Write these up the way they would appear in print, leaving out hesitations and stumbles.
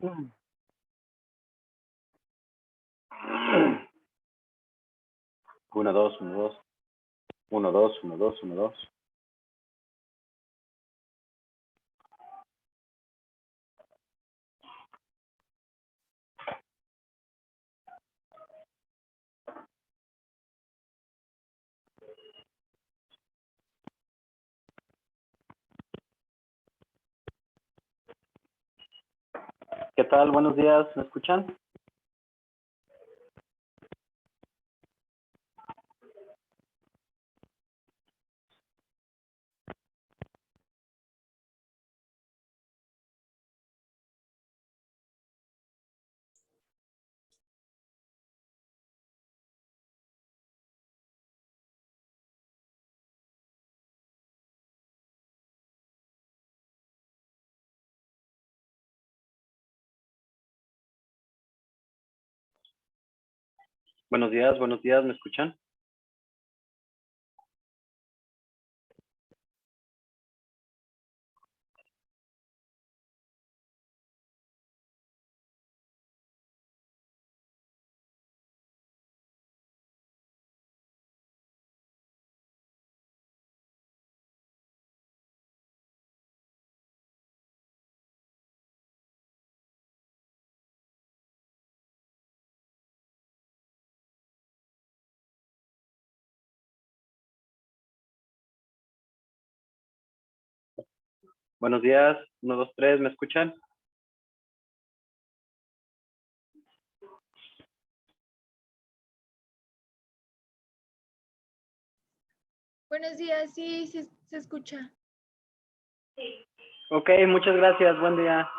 Uno, dos, uno, dos. Uno, dos, uno, dos, uno, dos. ¿Qué tal? Buenos días, ¿me escuchan? Buenos días, ¿me escuchan? Buenos días, uno, dos, tres, ¿me escuchan? Buenos días, sí, se escucha. Ok, muchas gracias, buen día.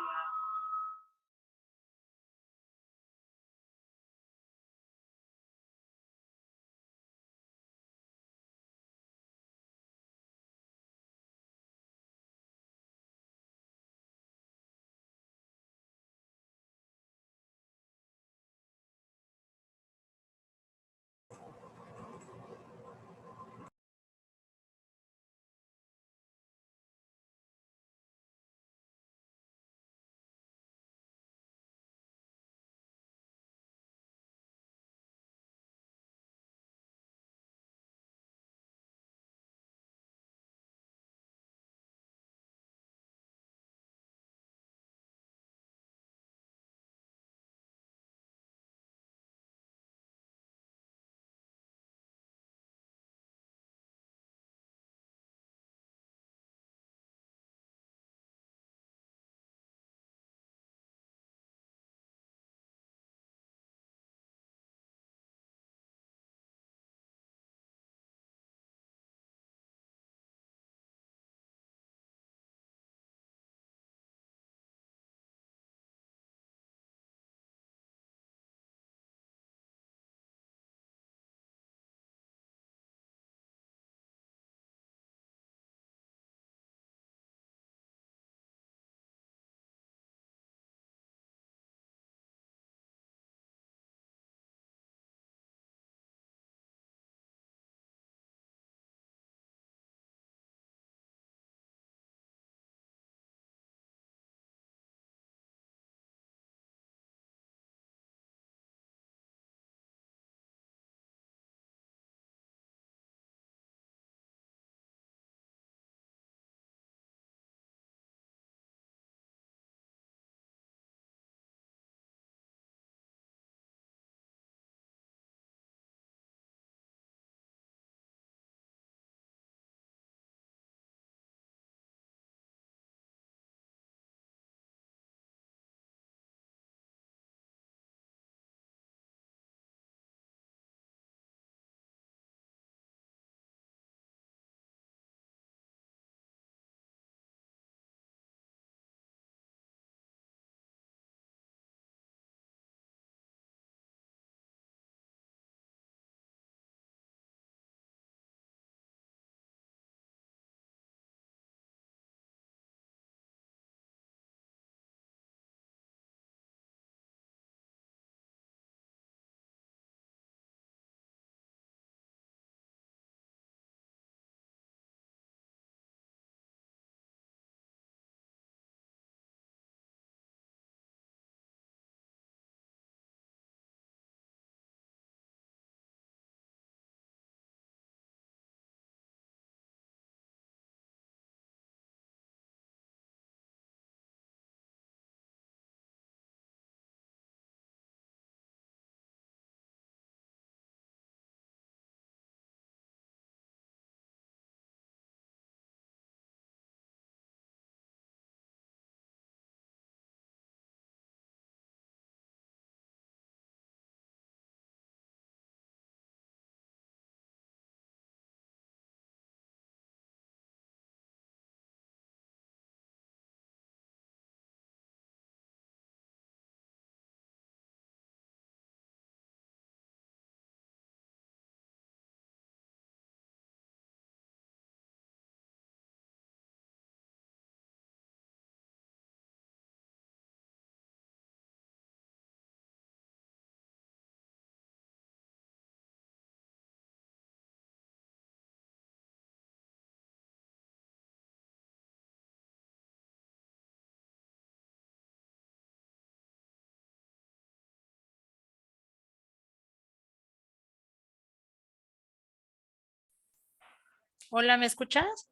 Hola, ¿me escuchas?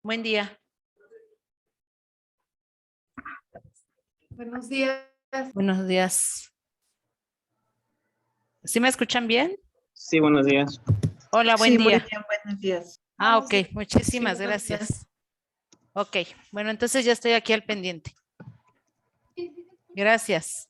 Buen día. Buenos días. Buenos días. ¿Sí me escuchan bien? Sí, buenos días. Hola, buen Sí, muy día. bien, buenos días. Ah, Buenos ok, días. muchísimas Sí, buenos días. gracias. Ok, bueno, entonces ya estoy aquí al pendiente. Gracias.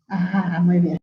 Ajá, muy bien.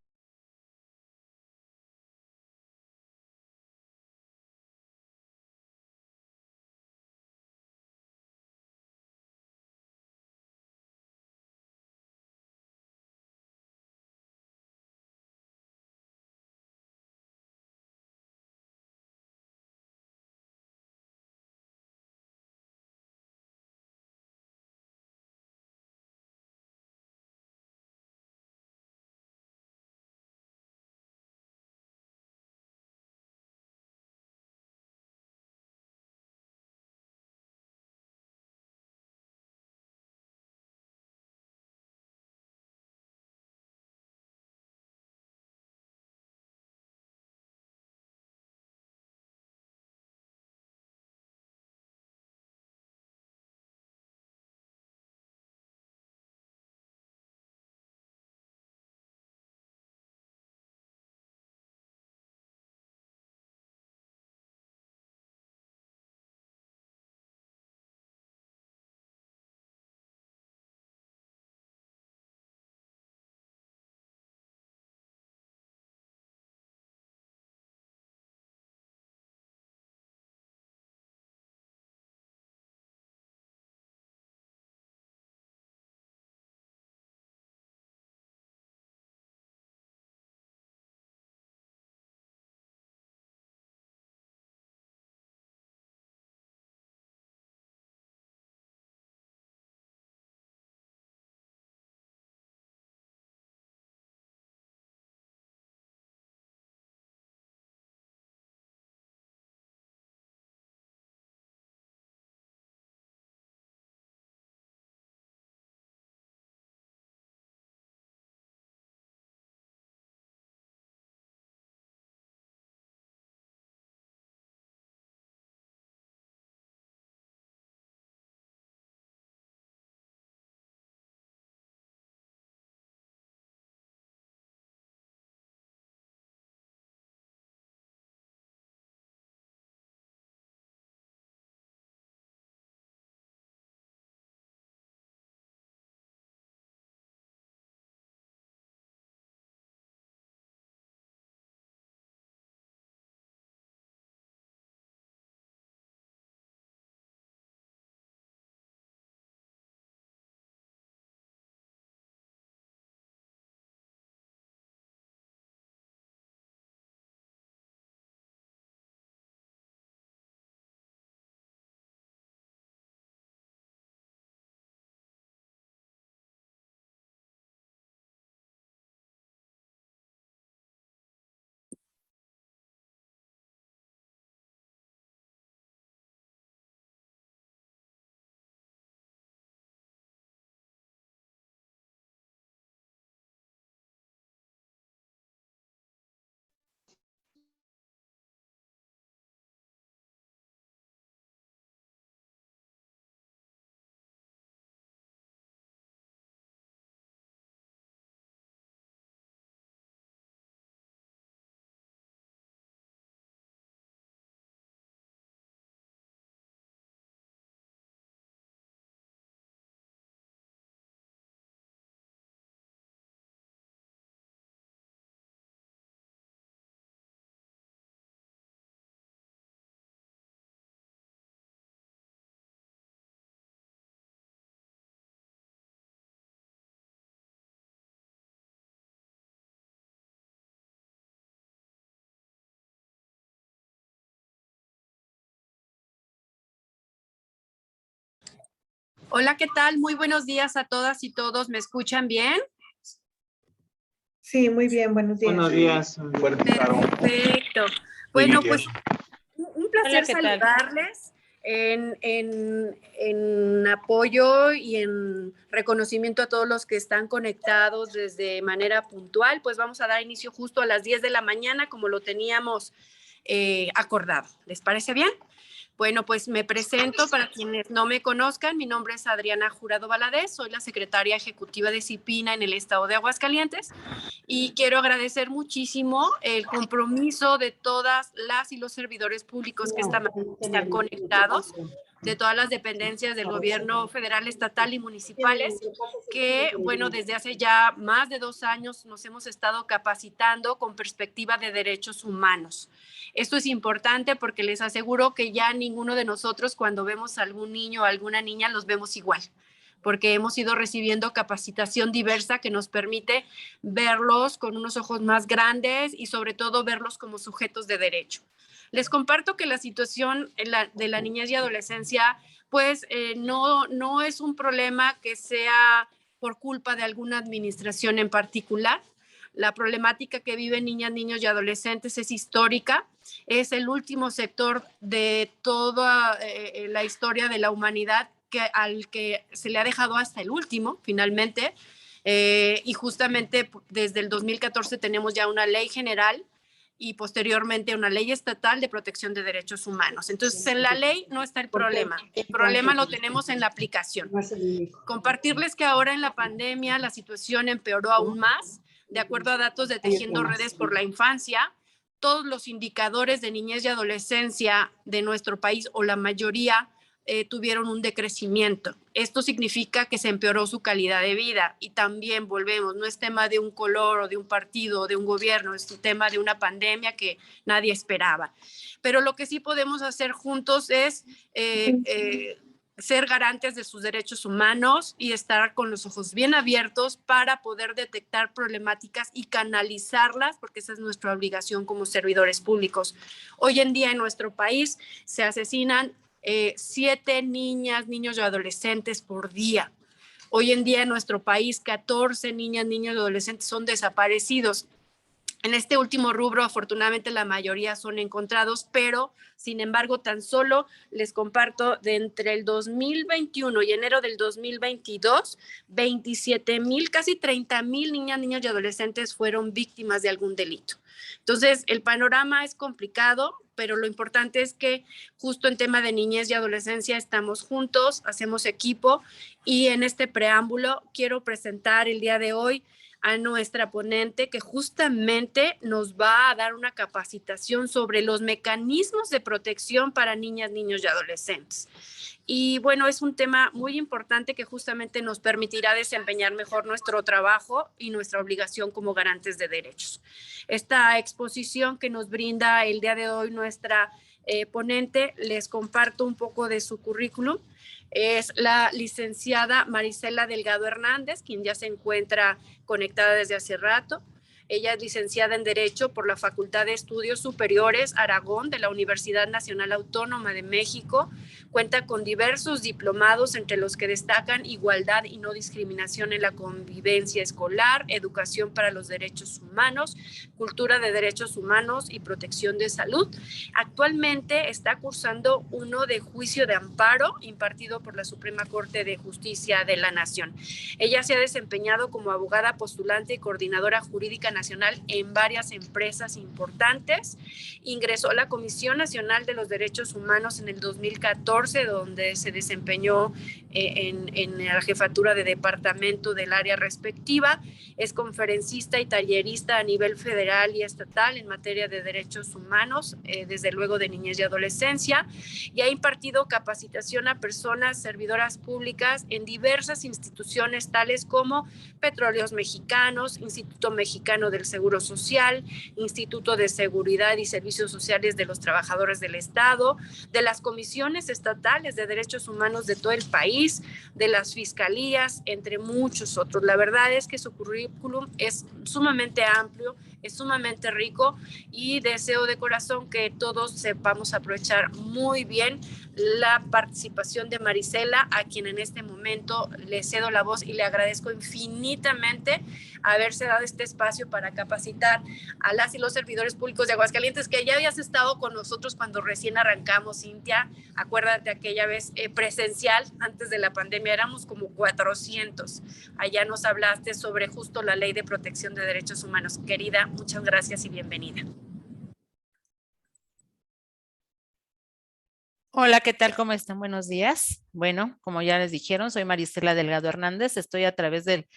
Hola, ¿qué tal? Muy buenos días a todas y todos. ¿Me escuchan bien? Sí, muy bien, buenos días. Buenos días. Perfecto. Bueno, pues un placer Hola, ¿qué tal? saludarles en apoyo y en reconocimiento a todos los que están conectados desde manera puntual. Pues vamos a dar inicio justo a las 10 de la mañana, como lo teníamos acordado. ¿Les parece bien? Bueno, pues me presento para quienes no me conozcan. Mi nombre es Adriana Jurado Valadez, soy la secretaria ejecutiva de CIPINA en el estado de Aguascalientes y quiero agradecer muchísimo el compromiso de todas las y los servidores públicos que están conectados, de todas las dependencias del gobierno federal, estatal y municipales, que, bueno, desde hace ya más de 2 años nos hemos estado capacitando con perspectiva de derechos humanos. Esto es importante porque les aseguro que ya ninguno de nosotros, cuando vemos a algún niño o alguna niña, los vemos igual, porque hemos ido recibiendo capacitación diversa que nos permite verlos con unos ojos más grandes y sobre todo verlos como sujetos de derecho. Les comparto que la situación de la niñez y adolescencia, pues no es un problema que sea por culpa de alguna administración en particular. La problemática que viven niñas, niños y adolescentes es histórica, es el último sector de toda la historia de la humanidad al que se le ha dejado hasta el último, finalmente, y justamente desde el 2014 tenemos ya una ley general y posteriormente una ley estatal de protección de derechos humanos. Entonces, en la ley no está el problema lo tenemos en la aplicación. Compartirles que ahora en la pandemia la situación empeoró aún más. De acuerdo a datos de Tejiendo Redes por la Infancia, todos los indicadores de niñez y adolescencia de nuestro país, o la mayoría, tuvieron un decrecimiento. Esto significa que se empeoró su calidad de vida y también volvemos, no es tema de un color o de un partido o de un gobierno, es un tema de una pandemia que nadie esperaba. Pero lo que sí podemos hacer juntos es ser garantes de sus derechos humanos y estar con los ojos bien abiertos para poder detectar problemáticas y canalizarlas, porque esa es nuestra obligación como servidores públicos. Hoy en día en nuestro país se asesinan 7 niñas, niños y adolescentes por día. Hoy en día en nuestro país 14 niñas, niños y adolescentes son desaparecidos. En este último rubro, afortunadamente, la mayoría son encontrados, pero, sin embargo, tan solo les comparto de entre el 2021 y enero del 2022, 27,000, casi 30,000 niñas, niños y adolescentes fueron víctimas de algún delito. Entonces, el panorama es complicado, pero lo importante es que justo en tema de niñez y adolescencia estamos juntos, hacemos equipo, y en este preámbulo quiero presentar el día de hoy a nuestra ponente, que justamente nos va a dar una capacitación sobre los mecanismos de protección para niñas, niños y adolescentes. Y bueno, es un tema muy importante que justamente nos permitirá desempeñar mejor nuestro trabajo y nuestra obligación como garantes de derechos. Esta exposición que nos brinda el día de hoy nuestra ponente, les comparto un poco de su currículum. Es la licenciada Marisela Delgado Hernández, quien ya se encuentra conectada desde hace rato. Ella es licenciada en Derecho por la Facultad de Estudios Superiores Aragón de la Universidad Nacional Autónoma de México. Cuenta con diversos diplomados, entre los que destacan Igualdad y No Discriminación en la Convivencia Escolar, Educación para los Derechos Humanos, Cultura de Derechos Humanos y Protección de Salud. Actualmente está cursando uno de Juicio de Amparo, impartido por la Suprema Corte de Justicia de la Nación. Ella se ha desempeñado como abogada postulante y coordinadora jurídica nacional en varias empresas importantes. Ingresó a la Comisión Nacional de los Derechos Humanos en el 2014, donde se desempeñó en la jefatura de departamento del área respectiva. Es conferencista y tallerista a nivel federal y estatal en materia de derechos humanos, desde luego de niñez y adolescencia, y ha impartido capacitación a personas servidoras públicas en diversas instituciones tales como Petróleos Mexicanos, Instituto Mexicano del Seguro Social, Instituto de Seguridad y Servicios Sociales de los Trabajadores del Estado, de las comisiones estatales de derechos humanos de todo el país, de las fiscalías, entre muchos otros. La verdad es que su currículum es sumamente amplio, es sumamente rico, y deseo de corazón que todos sepamos aprovechar muy bien la participación de Marisela, a quien en este momento le cedo la voz y le agradezco infinitamente haberse dado este espacio para capacitar a las y los servidores públicos de Aguascalientes, que ya habías estado con nosotros cuando recién arrancamos, Cintia. Acuérdate aquella vez presencial, antes de la pandemia, éramos como 400. Allá nos hablaste sobre justo la Ley de Protección de Derechos Humanos. Querida, muchas gracias y bienvenida. Hola, ¿qué tal? ¿Cómo están? Buenos días. Bueno, como ya les dijeron, soy Marisela Delgado Hernández. Estoy a través de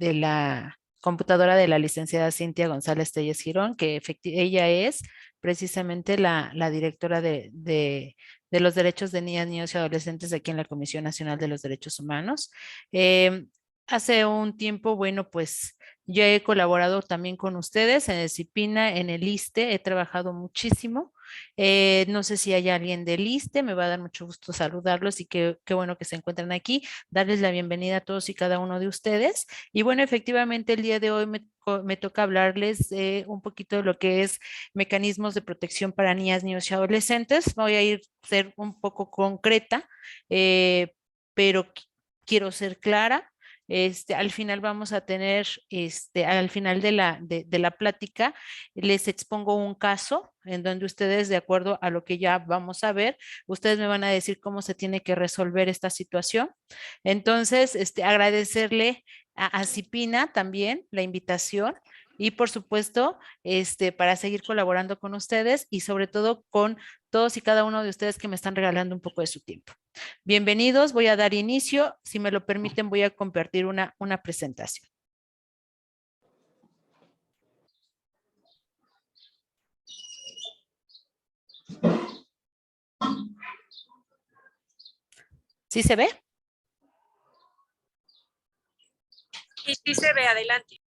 la computadora de la licenciada Cintia González Telles Girón, que ella es precisamente la directora de los derechos de niñas, niños y adolescentes aquí en la Comisión Nacional de los Derechos Humanos. Hace un tiempo, bueno, pues yo he colaborado también con ustedes en el CIPINA, en el ISSSTE, he trabajado muchísimo. No sé si hay alguien del ISSSTE, me va a dar mucho gusto saludarlos y qué bueno que se encuentran aquí, darles la bienvenida a todos y cada uno de ustedes. Y bueno, efectivamente el día de hoy me toca hablarles un poquito de lo que es mecanismos de protección para niñas, niños y adolescentes. Voy a ser un poco concreta, pero quiero ser clara. Al final vamos a tener, al final de la plática, les expongo un caso en donde ustedes, de acuerdo a lo que ya vamos a ver, ustedes me van a decir cómo se tiene que resolver esta situación. Entonces, agradecerle a Cipina también la invitación y por supuesto, para seguir colaborando con ustedes y sobre todo con todos y cada uno de ustedes que me están regalando un poco de su tiempo. Bienvenidos, voy a dar inicio. Si me lo permiten, voy a compartir una presentación. ¿Sí se ve? Sí se ve, adelante.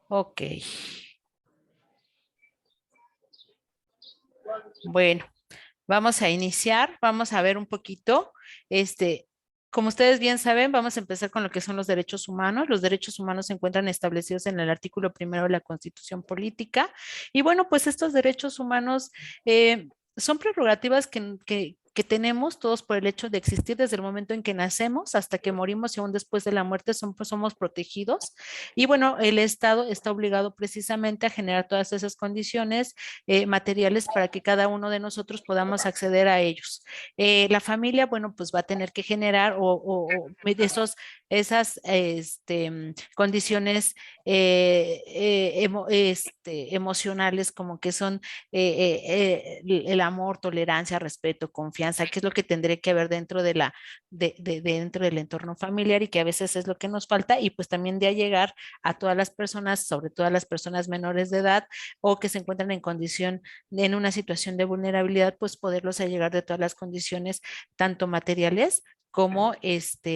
Ok. Bueno, vamos a iniciar, vamos a ver un poquito, como ustedes bien saben, vamos a empezar con lo que son los derechos humanos. Los derechos humanos se encuentran establecidos en el artículo 1 de la Constitución Política. Y bueno, pues estos derechos humanos son prerrogativas que tenemos todos por el hecho de existir desde el momento en que nacemos hasta que morimos y aún después de la muerte somos protegidos. Y bueno, el Estado está obligado precisamente a generar todas esas condiciones materiales para que cada uno de nosotros podamos acceder a ellos. La familia, bueno, pues va a tener que generar esas condiciones emocionales como que son el amor, tolerancia, respeto, confianza, que es lo que tendré que haber dentro dentro del entorno familiar y que a veces es lo que nos falta y pues también de llegar a todas las personas, sobre todo a las personas menores de edad o que se encuentran en una situación de vulnerabilidad, pues poderlos allegar de todas las condiciones, tanto materiales como esto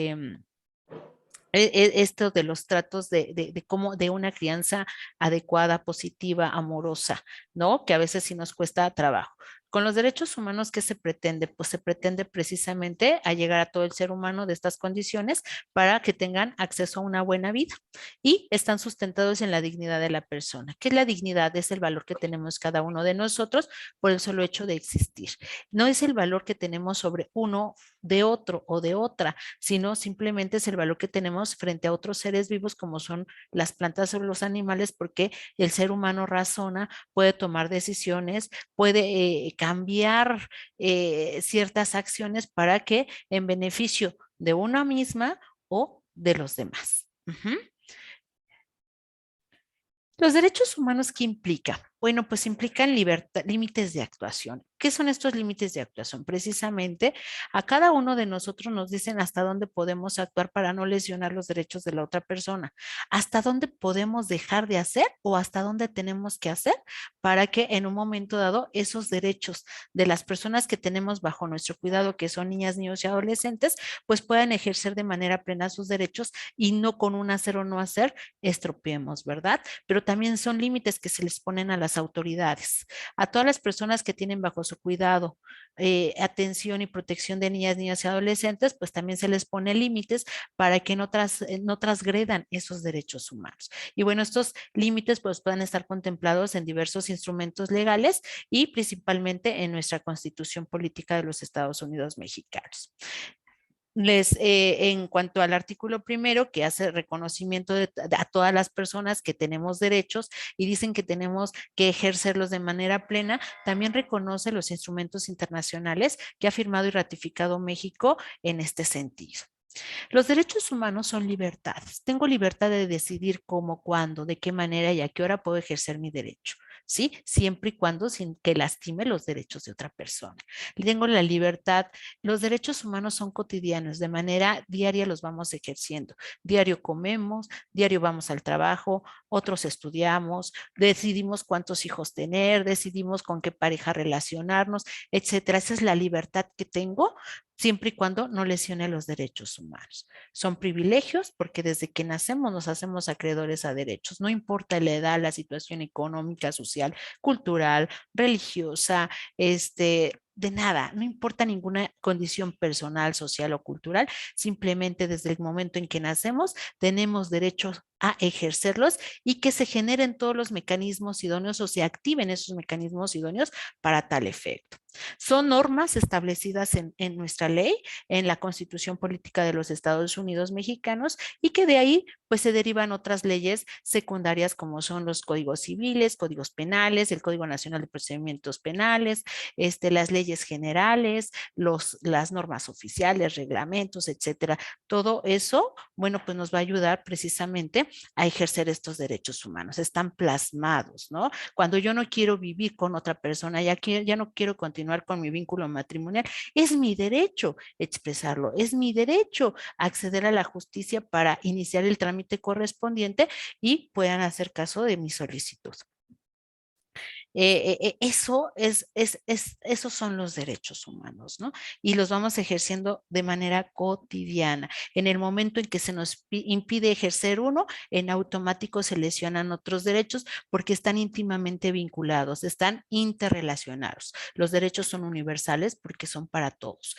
de los tratos de una crianza adecuada, positiva, amorosa, ¿no? Que a veces sí nos cuesta trabajo. Con los derechos humanos, ¿qué se pretende? Pues se pretende precisamente a llegar a todo el ser humano de estas condiciones para que tengan acceso a una buena vida y están sustentados en la dignidad de la persona. ¿Qué es la dignidad? Es el valor que tenemos cada uno de nosotros por el solo hecho de existir. No es el valor que tenemos sobre uno de otro o de otra, sino simplemente es el valor que tenemos frente a otros seres vivos como son las plantas o los animales, porque el ser humano razona, puede tomar decisiones, puede cambiar ciertas acciones para que en beneficio de una misma o de los demás. Los derechos humanos, ¿qué implica? Bueno, pues implican límites de actuación. ¿Qué son estos límites de actuación? Precisamente a cada uno de nosotros nos dicen hasta dónde podemos actuar para no lesionar los derechos de la otra persona, hasta dónde podemos dejar de hacer o hasta dónde tenemos que hacer para que en un momento dado esos derechos de las personas que tenemos bajo nuestro cuidado, que son niñas, niños y adolescentes, pues puedan ejercer de manera plena sus derechos y no con un hacer o no hacer estropeemos, ¿verdad? Pero también son límites que se les ponen a las las autoridades. A todas las personas que tienen bajo su cuidado atención y protección de niñas, niños y adolescentes, pues también se les pone límites para que no transgredan esos derechos humanos. Y bueno, estos límites pues pueden estar contemplados en diversos instrumentos legales y principalmente en nuestra Constitución Política de los Estados Unidos Mexicanos. En cuanto al artículo primero, que hace reconocimiento a todas las personas que tenemos derechos y dicen que tenemos que ejercerlos de manera plena, también reconoce los instrumentos internacionales que ha firmado y ratificado México en este sentido. Los derechos humanos son libertades. Tengo libertad de decidir cómo, cuándo, de qué manera y a qué hora puedo ejercer mi derecho, ¿sí? Siempre y cuando sin que lastime los derechos de otra persona. Tengo la libertad. Los derechos humanos son cotidianos, de manera diaria los vamos ejerciendo. Diario comemos, diario vamos al trabajo, otros estudiamos, decidimos cuántos hijos tener, decidimos con qué pareja relacionarnos, etcétera. Esa es la libertad que tengo siempre y cuando no lesione los derechos humanos. Son privilegios porque desde que nacemos nos hacemos acreedores a derechos, no importa la edad, la situación económica, social, cultural, religiosa, de nada, no importa ninguna condición personal, social o cultural, simplemente desde el momento en que nacemos tenemos derechos a ejercerlos y que se generen todos los mecanismos idóneos o se activen esos mecanismos idóneos para tal efecto. Son normas establecidas en nuestra ley, en la Constitución Política de los Estados Unidos Mexicanos, y que de ahí pues se derivan otras leyes secundarias como son los códigos civiles, códigos penales, el Código Nacional de Procedimientos Penales, las leyes generales, las normas oficiales, reglamentos, etcétera. Todo eso, bueno, pues nos va a ayudar precisamente a ejercer estos derechos humanos. Están plasmados, ¿no? Cuando yo no quiero vivir con otra persona, ya no quiero continuar con mi vínculo matrimonial, es mi derecho expresarlo, es mi derecho acceder a la justicia para iniciar el trámite correspondiente y puedan hacer caso de mi solicitud. Esos son los derechos humanos, ¿no? Y los vamos ejerciendo de manera cotidiana. En el momento en que se nos impide ejercer uno, en automático se lesionan otros derechos porque están íntimamente vinculados, están interrelacionados. Los derechos son universales porque son para todos.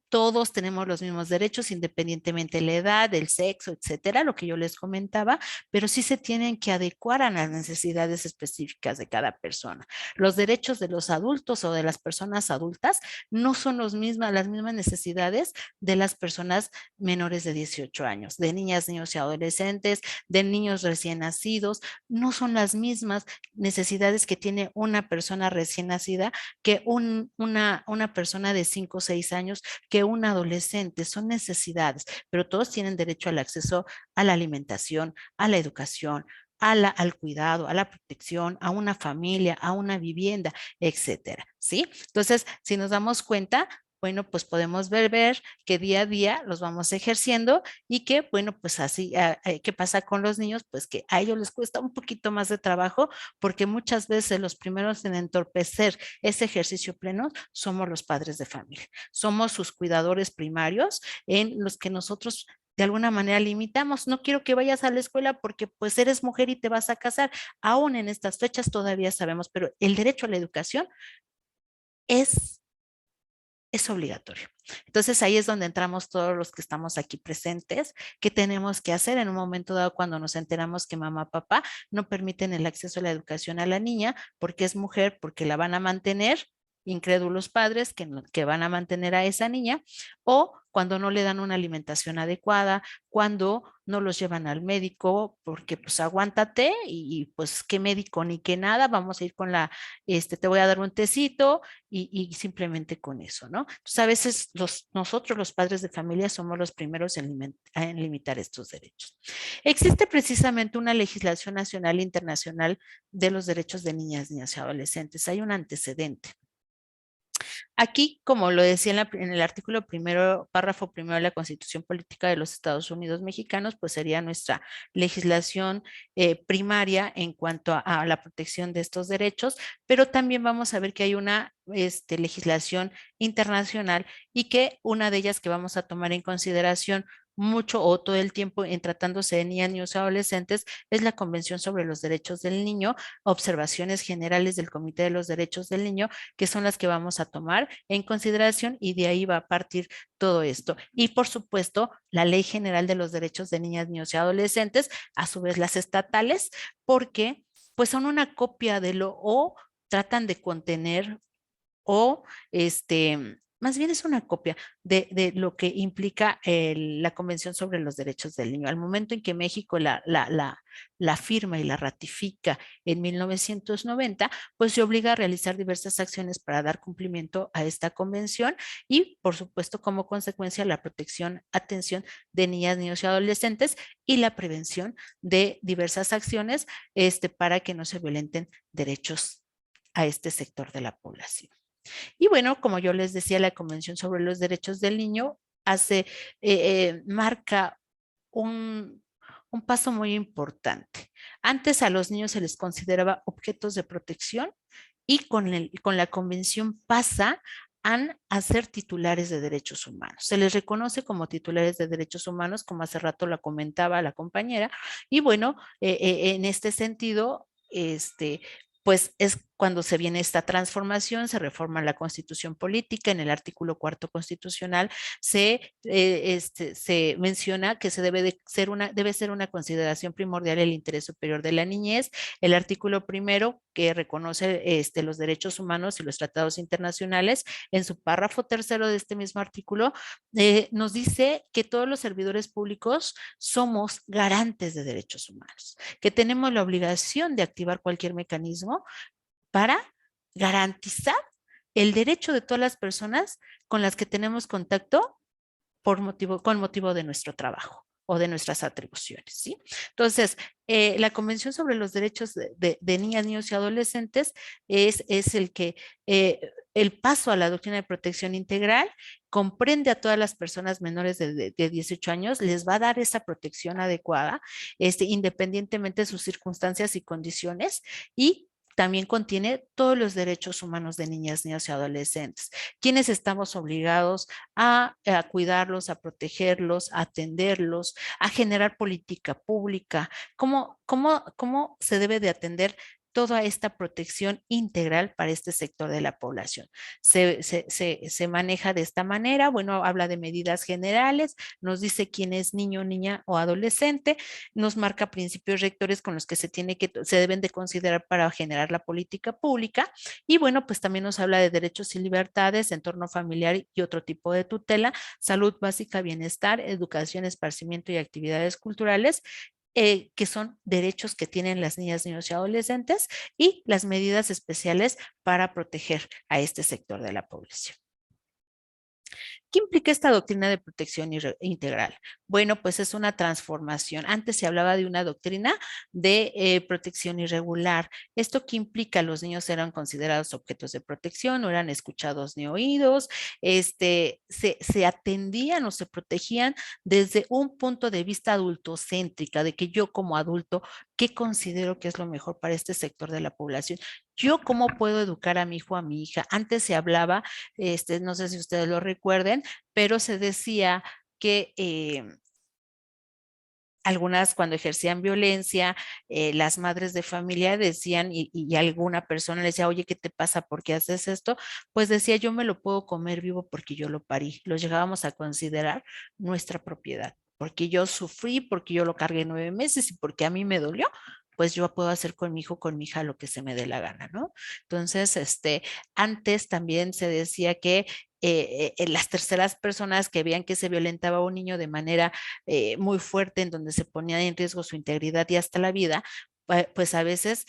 Todos tenemos los mismos derechos independientemente de la edad, del sexo, etcétera, lo que yo les comentaba, pero sí se tienen que adecuar a las necesidades específicas de cada persona. Los derechos de los adultos o de las personas adultas no son las mismas necesidades de las personas menores de 18 años, de niñas, niños y adolescentes, de niños recién nacidos, no son las mismas necesidades que tiene una persona recién nacida que una persona de 5 o 6 años, que un adolescente. Son necesidades, pero todos tienen derecho al acceso a la alimentación, a la educación, al cuidado, a la protección, a una familia, a una vivienda, etcétera, ¿sí? Entonces, si nos damos cuenta, bueno, pues podemos ver que día a día los vamos ejerciendo y que, bueno, pues así, ¿qué pasa con los niños? Pues que a ellos les cuesta un poquito más de trabajo porque muchas veces los primeros en entorpecer ese ejercicio pleno somos los padres de familia. Somos sus cuidadores primarios en los que nosotros de alguna manera limitamos. No quiero que vayas a la escuela porque pues eres mujer y te vas a casar. Aún en estas fechas todavía sabemos, pero el derecho a la educación es obligatorio. Entonces ahí es donde entramos todos los que estamos aquí presentes. ¿Qué tenemos que hacer en un momento dado cuando nos enteramos que mamá, papá no permiten el acceso a la educación a la niña porque es mujer, porque la van a mantener? Incrédulos padres que van a mantener a esa niña, o cuando no le dan una alimentación adecuada, cuando no los llevan al médico porque pues aguántate y pues qué médico ni qué nada, vamos a ir con te voy a dar un tecito y simplemente con eso, ¿no? Entonces a veces nosotros los padres de familia somos los primeros en limitar estos derechos. Existe precisamente una legislación nacional e internacional de los derechos de niñas, niños y adolescentes. Hay un antecedente. Aquí, como lo decía en el artículo primero, párrafo primero de la Constitución Política de los Estados Unidos Mexicanos, pues sería nuestra legislación primaria en cuanto a la protección de estos derechos, pero también vamos a ver que hay una legislación internacional y que una de ellas que vamos a tomar en consideración mucho o todo el tiempo en tratándose de niñas, niños y adolescentes es la Convención sobre los Derechos del Niño, observaciones generales del Comité de los Derechos del Niño, que son las que vamos a tomar en consideración y de ahí va a partir todo esto. Y por supuesto, la Ley General de los Derechos de Niñas, Niños y Adolescentes, a su vez las estatales, porque pues son una copia de lo o tratan de contener o más bien es una copia de lo que implica la Convención sobre los Derechos del Niño. Al momento en que México la firma y la ratifica en 1990, pues se obliga a realizar diversas acciones para dar cumplimiento a esta convención y, por supuesto, como consecuencia, la protección, atención de niñas, niños y adolescentes y la prevención de diversas acciones para que no se violenten derechos a este sector de la población. Y bueno, como yo les decía, la Convención sobre los Derechos del Niño marca un paso muy importante. Antes a los niños se les consideraba objetos de protección y con la convención pasa a ser titulares de derechos humanos. Se les reconoce como titulares de derechos humanos, como hace rato la comentaba la compañera, y bueno, en este sentido, pues es cuando se viene esta transformación, se reforma la Constitución política. En el artículo 4 constitucional se menciona que debe ser una consideración primordial el interés superior de la niñez. El artículo 1 que reconoce los derechos humanos y los tratados internacionales, en su párrafo 3 de este mismo artículo, nos dice que todos los servidores públicos somos garantes de derechos humanos, que tenemos la obligación de activar cualquier mecanismo para garantizar el derecho de todas las personas con las que tenemos contacto con motivo de nuestro trabajo o de nuestras atribuciones, ¿sí? Entonces, la Convención sobre los Derechos de Niñas, Niños y Adolescentes es el paso a la doctrina de protección integral, comprende a todas las personas menores de 18 años, les va a dar esa protección adecuada, independientemente de sus circunstancias y condiciones, y también contiene todos los derechos humanos de niñas, niños y adolescentes, quienes estamos obligados a cuidarlos, a protegerlos, a atenderlos, a generar política pública. ¿Cómo se debe de atender toda esta protección integral para este sector de la población? Se maneja de esta manera. Bueno, habla de medidas generales, nos dice quién es niño, niña o adolescente, nos marca principios rectores con los que se deben de considerar para generar la política pública, y bueno, pues también nos habla de derechos y libertades, entorno familiar y otro tipo de tutela, salud básica, bienestar, educación, esparcimiento y actividades culturales, que son derechos que tienen las niñas, niños y adolescentes, y las medidas especiales para proteger a este sector de la población. ¿Qué implica esta doctrina de protección integral? Bueno, pues es una transformación. Antes se hablaba de una doctrina de protección irregular. ¿Esto qué implica? Los niños eran considerados objetos de protección, no eran escuchados ni oídos, se atendían o se protegían desde un punto de vista adultocéntrica, de que yo como adulto, ¿qué considero que es lo mejor para este sector de la población? Yo cómo puedo educar a mi hijo, a mi hija. Antes se hablaba, no sé si ustedes lo recuerden, pero se decía que algunas cuando ejercían violencia, las madres de familia decían y alguna persona le decía, oye, ¿qué te pasa? ¿Por qué haces esto? Pues decía, yo me lo puedo comer vivo porque yo lo parí. Lo llegábamos a considerar nuestra propiedad, porque yo sufrí, porque yo lo cargué 9 meses y porque a mí me dolió, pues yo puedo hacer con mi hijo, con mi hija lo que se me dé la gana, ¿no? Entonces, antes también se decía que las terceras personas que veían que se violentaba a un niño de manera muy fuerte, en donde se ponía en riesgo su integridad y hasta la vida, pues a veces,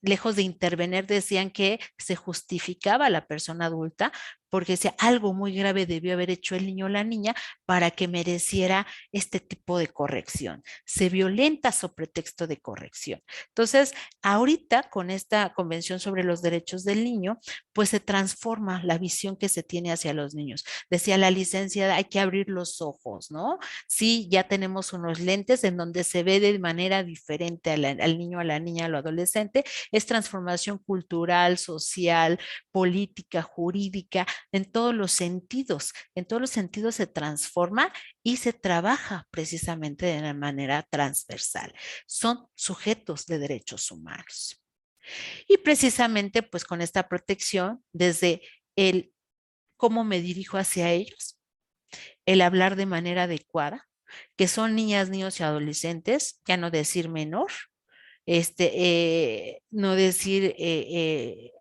lejos de intervenir, decían que se justificaba a la persona adulta porque decía algo muy grave debió haber hecho el niño o la niña para que mereciera este tipo de corrección. Se violenta sobre pretexto de corrección. Entonces, ahorita con esta Convención sobre los Derechos del Niño, pues se transforma la visión que se tiene hacia los niños. Decía la licenciada, hay que abrir los ojos, ¿no? Sí, ya tenemos unos lentes en donde se ve de manera diferente al niño, a la niña, al adolescente. Es transformación cultural, social, política, jurídica, en todos los sentidos. En todos los sentidos se transforma y se trabaja precisamente de una manera transversal. Son sujetos de derechos humanos. Y precisamente pues con esta protección, desde el cómo me dirijo hacia ellos, el hablar de manera adecuada, que son niñas, niños y adolescentes, ya no decir menor, no decir de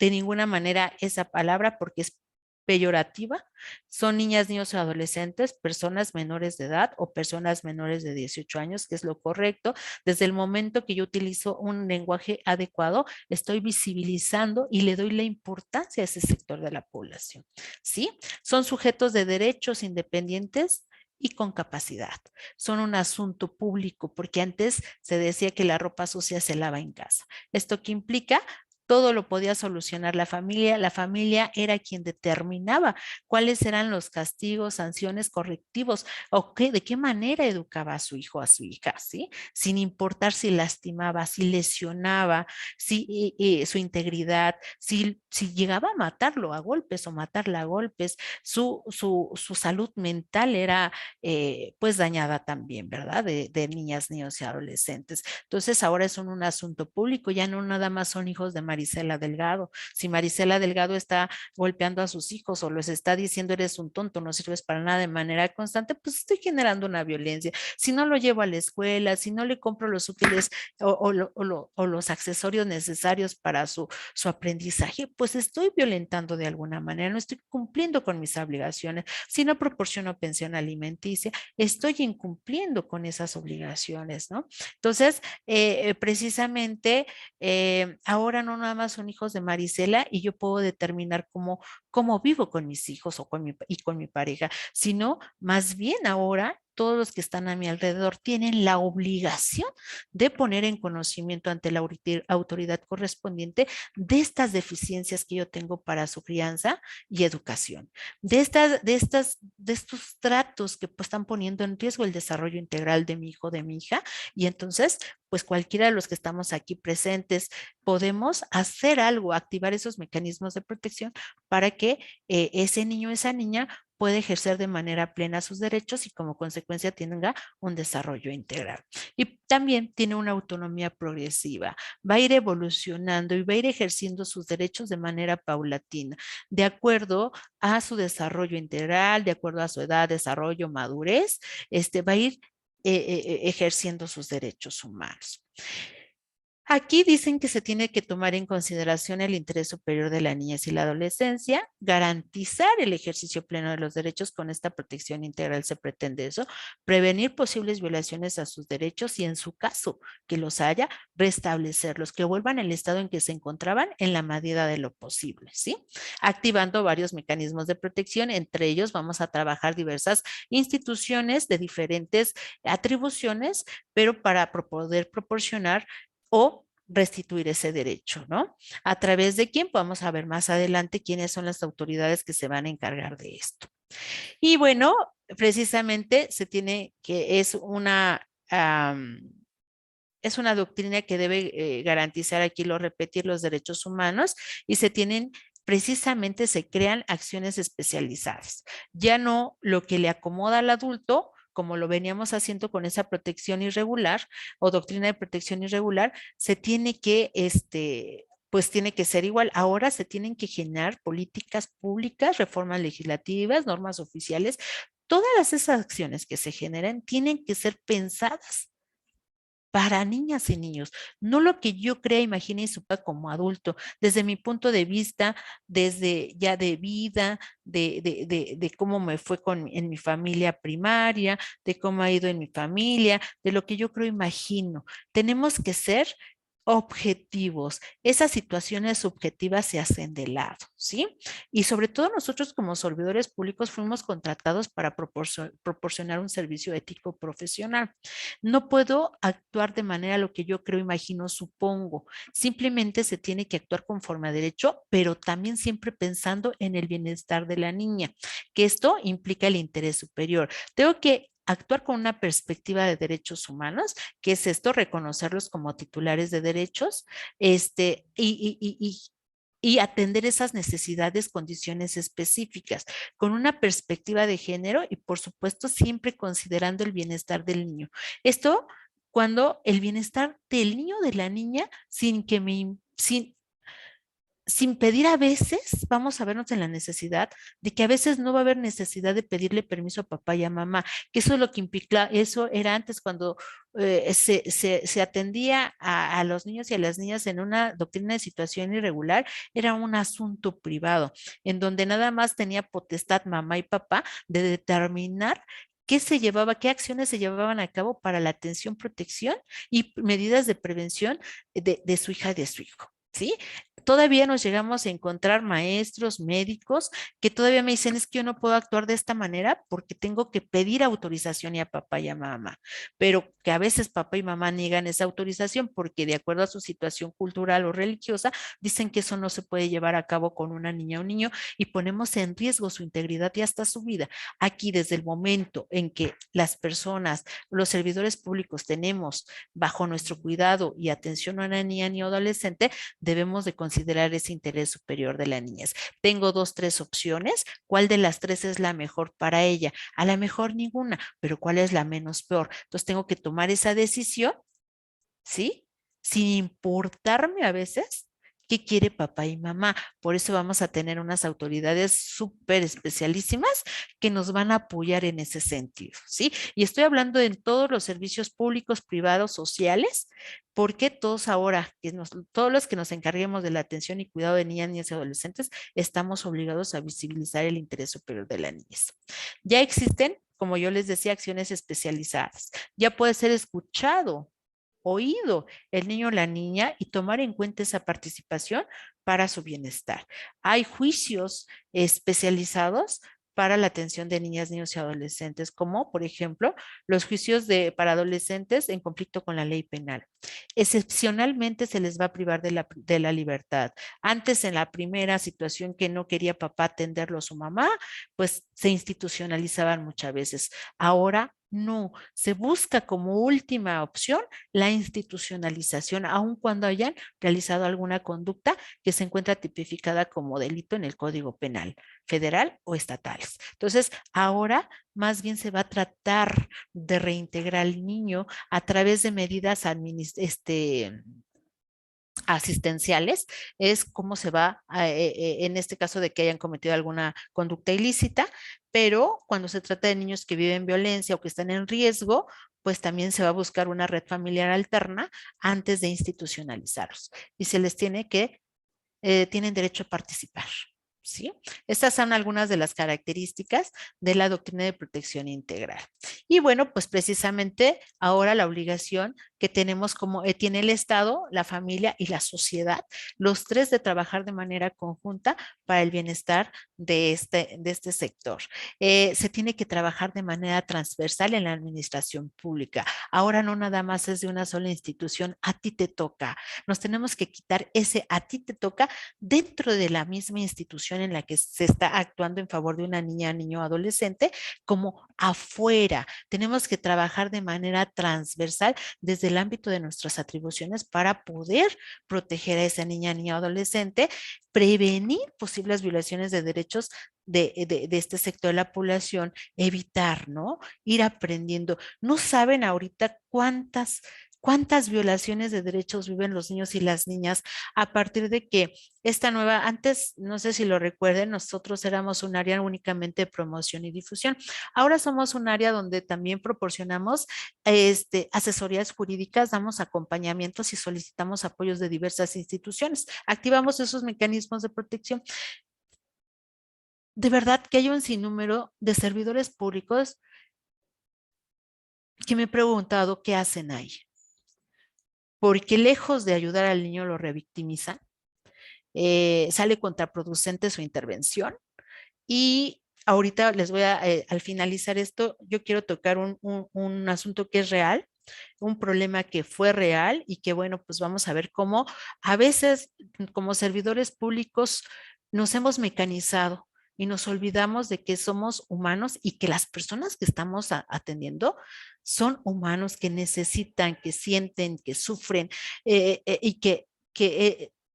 ninguna manera esa palabra porque es peyorativa. Son niñas, niños y adolescentes, personas menores de edad o personas menores de 18 años, que es lo correcto. Desde el momento que yo utilizo un lenguaje adecuado, estoy visibilizando y le doy la importancia a ese sector de la población, ¿sí? Son sujetos de derechos independientes y con capacidad. Son un asunto público, porque antes se decía que la ropa sucia se lava en casa. ¿Esto qué implica? Todo lo podía solucionar la familia. La familia era quien determinaba cuáles eran los castigos, sanciones, correctivos, o de qué manera educaba a su hijo o a su hija, ¿sí? Sin importar si lastimaba, si lesionaba, si su integridad, si llegaba a matarlo a golpes o matarla a golpes, su salud mental era pues dañada también, ¿verdad? De niñas, niños y adolescentes. Entonces ahora es un asunto público, ya no nada más son hijos de Marisela Delgado. Si Marisela Delgado está golpeando a sus hijos o les está diciendo eres un tonto, no sirves para nada de manera constante, pues estoy generando una violencia. Si no lo llevo a la escuela, si no le compro los útiles o los accesorios necesarios para su aprendizaje, pues estoy violentando de alguna manera, no estoy cumpliendo con mis obligaciones. Si no proporciono pensión alimenticia, estoy incumpliendo con esas obligaciones, ¿no? Entonces, precisamente, ahora no nada más son hijos de Marisela y yo puedo determinar cómo vivo con mis hijos o con mi pareja, sino más bien ahora todos los que están a mi alrededor tienen la obligación de poner en conocimiento ante la autoridad correspondiente de estas deficiencias que yo tengo para su crianza y educación, de estos tratos que pues, están poniendo en riesgo el desarrollo integral de mi hijo, de mi hija, y entonces pues cualquiera de los que estamos aquí presentes podemos hacer algo, activar esos mecanismos de protección para que ese niño o esa niña pueda ejercer de manera plena sus derechos y como consecuencia tenga un desarrollo integral. Y también tiene una autonomía progresiva, va a ir evolucionando y va a ir ejerciendo sus derechos de manera paulatina, de acuerdo a su desarrollo integral, de acuerdo a su edad, desarrollo, madurez, va a ir ejerciendo sus derechos humanos. Aquí dicen que se tiene que tomar en consideración el interés superior de la niñez y la adolescencia, garantizar el ejercicio pleno de los derechos. Con esta protección integral se pretende eso, prevenir posibles violaciones a sus derechos y en su caso que los haya, restablecerlos, que vuelvan al estado en que se encontraban en la medida de lo posible, ¿sí? Activando varios mecanismos de protección, entre ellos vamos a trabajar diversas instituciones de diferentes atribuciones, pero para poder proporcionar o restituir ese derecho, ¿no? ¿A través de quién? Vamos a ver más adelante quiénes son las autoridades que se van a encargar de esto. Y bueno, precisamente es una doctrina que debe garantizar, aquí lo repetir, los derechos humanos y precisamente se crean acciones especializadas. Ya no lo que le acomoda al adulto, como lo veníamos haciendo con esa protección irregular o doctrina de protección irregular, se tiene que, pues tiene que ser igual. Ahora se tienen que generar políticas públicas, reformas legislativas, normas oficiales. Todas esas acciones que se generen tienen que ser pensadas para niñas y niños, no lo que yo crea, imagine y supa como adulto, desde mi punto de vista, desde ya de vida, de cómo me fue en mi familia primaria, de cómo ha ido en mi familia, de lo que yo creo, imagino. Tenemos que ser objetivos. Esas situaciones subjetivas se hacen de lado, ¿sí? Y sobre todo nosotros como servidores públicos fuimos contratados para proporcionar un servicio ético profesional. No puedo actuar de manera lo que yo creo, imagino, supongo. Simplemente se tiene que actuar conforme a derecho, pero también siempre pensando en el bienestar de la niña, que esto implica el interés superior. Tengo que actuar con una perspectiva de derechos humanos, que es esto, reconocerlos como titulares de derechos, y y atender esas necesidades, condiciones específicas, con una perspectiva de género y por supuesto siempre considerando el bienestar del niño. Esto cuando el bienestar del niño o de la niña, sin pedir a veces, vamos a vernos en la necesidad de que a veces no va a haber necesidad de pedirle permiso a papá y a mamá, que eso es lo que implica, eso era antes cuando se atendía a los niños y a las niñas en una doctrina de situación irregular, era un asunto privado, en donde nada más tenía potestad mamá y papá de determinar qué se llevaba, qué acciones se llevaban a cabo para la atención, protección y medidas de prevención de su hija y de su hijo. ¿Sí? Todavía nos llegamos a encontrar maestros, médicos, que todavía me dicen, es que yo no puedo actuar de esta manera porque tengo que pedir autorización a papá y a mamá, pero que a veces papá y mamá niegan esa autorización porque de acuerdo a su situación cultural o religiosa, dicen que eso no se puede llevar a cabo con una niña o un niño y ponemos en riesgo su integridad y hasta su vida. Aquí, desde el momento en que las personas, los servidores públicos tenemos bajo nuestro cuidado y atención a una niña ni adolescente, debemos de considerar ese interés superior de la niñez. Tengo 2, 3 opciones. ¿Cuál de las 3 es la mejor para ella? A lo mejor ninguna, pero ¿cuál es la menos peor? Entonces tengo que tomar esa decisión, ¿sí? Sin importarme a veces qué quiere papá y mamá. Por eso vamos a tener unas autoridades súper especialísimas que nos van a apoyar en ese sentido, ¿sí? Y estoy hablando en todos los servicios públicos, privados, sociales, porque todos ahora, todos los que nos encarguemos de la atención y cuidado de niñas, niños y adolescentes, estamos obligados a visibilizar el interés superior de la niñez. Ya existen, como yo les decía, acciones especializadas. Ya puede ser escuchado, oído el niño o la niña y tomar en cuenta esa participación para su bienestar. Hay juicios especializados para la atención de niñas, niños y adolescentes, como por ejemplo los juicios para adolescentes en conflicto con la ley penal. Excepcionalmente se les va a privar de la libertad. Antes, en la primera situación que no quería papá atenderlo a su mamá, pues se institucionalizaban muchas veces. Ahora no, se busca como última opción la institucionalización, aun cuando hayan realizado alguna conducta que se encuentra tipificada como delito en el Código Penal federal o estatales. Entonces, ahora más bien se va a tratar de reintegrar al niño a través de medidas asistenciales, es cómo se va, en este caso de que hayan cometido alguna conducta ilícita, pero cuando se trata de niños que viven violencia o que están en riesgo, pues también se va a buscar una red familiar alterna antes de institucionalizarlos. Y se les tienen derecho a participar. ¿Sí? Estas son algunas de las características de la doctrina de protección integral. Y bueno, pues precisamente ahora la obligación que tenemos como tiene el Estado, la familia y la sociedad, los tres de trabajar de manera conjunta para el bienestar de este sector. Se tiene que trabajar de manera transversal en la administración pública. Ahora no nada más es de una sola institución, a ti te toca. Nos tenemos que quitar ese a ti te toca dentro de la misma institución en la que se está actuando en favor de una niña, niño o adolescente, como afuera. Tenemos que trabajar de manera transversal desde el ámbito de nuestras atribuciones para poder proteger a esa niña, niño o adolescente, prevenir posibles violaciones de derechos de este sector de la población, evitar, ¿no? Ir aprendiendo. No saben ahorita cuántas violaciones de derechos viven los niños y las niñas a partir de que antes, no sé si lo recuerden, nosotros éramos un área únicamente de promoción y difusión. Ahora somos un área donde también proporcionamos asesorías jurídicas, damos acompañamientos y solicitamos apoyos de diversas instituciones. Activamos esos mecanismos de protección. De verdad que hay un sinnúmero de servidores públicos que me he preguntado qué hacen ahí. Porque lejos de ayudar al niño lo revictimizan, sale contraproducente su intervención y ahorita les voy a, al finalizar esto, yo quiero tocar un asunto que es real, un problema que fue real y que bueno, pues vamos a ver cómo a veces como servidores públicos nos hemos mecanizado y nos olvidamos de que somos humanos y que las personas que estamos atendiendo son humanos que necesitan, que sienten, que sufren y que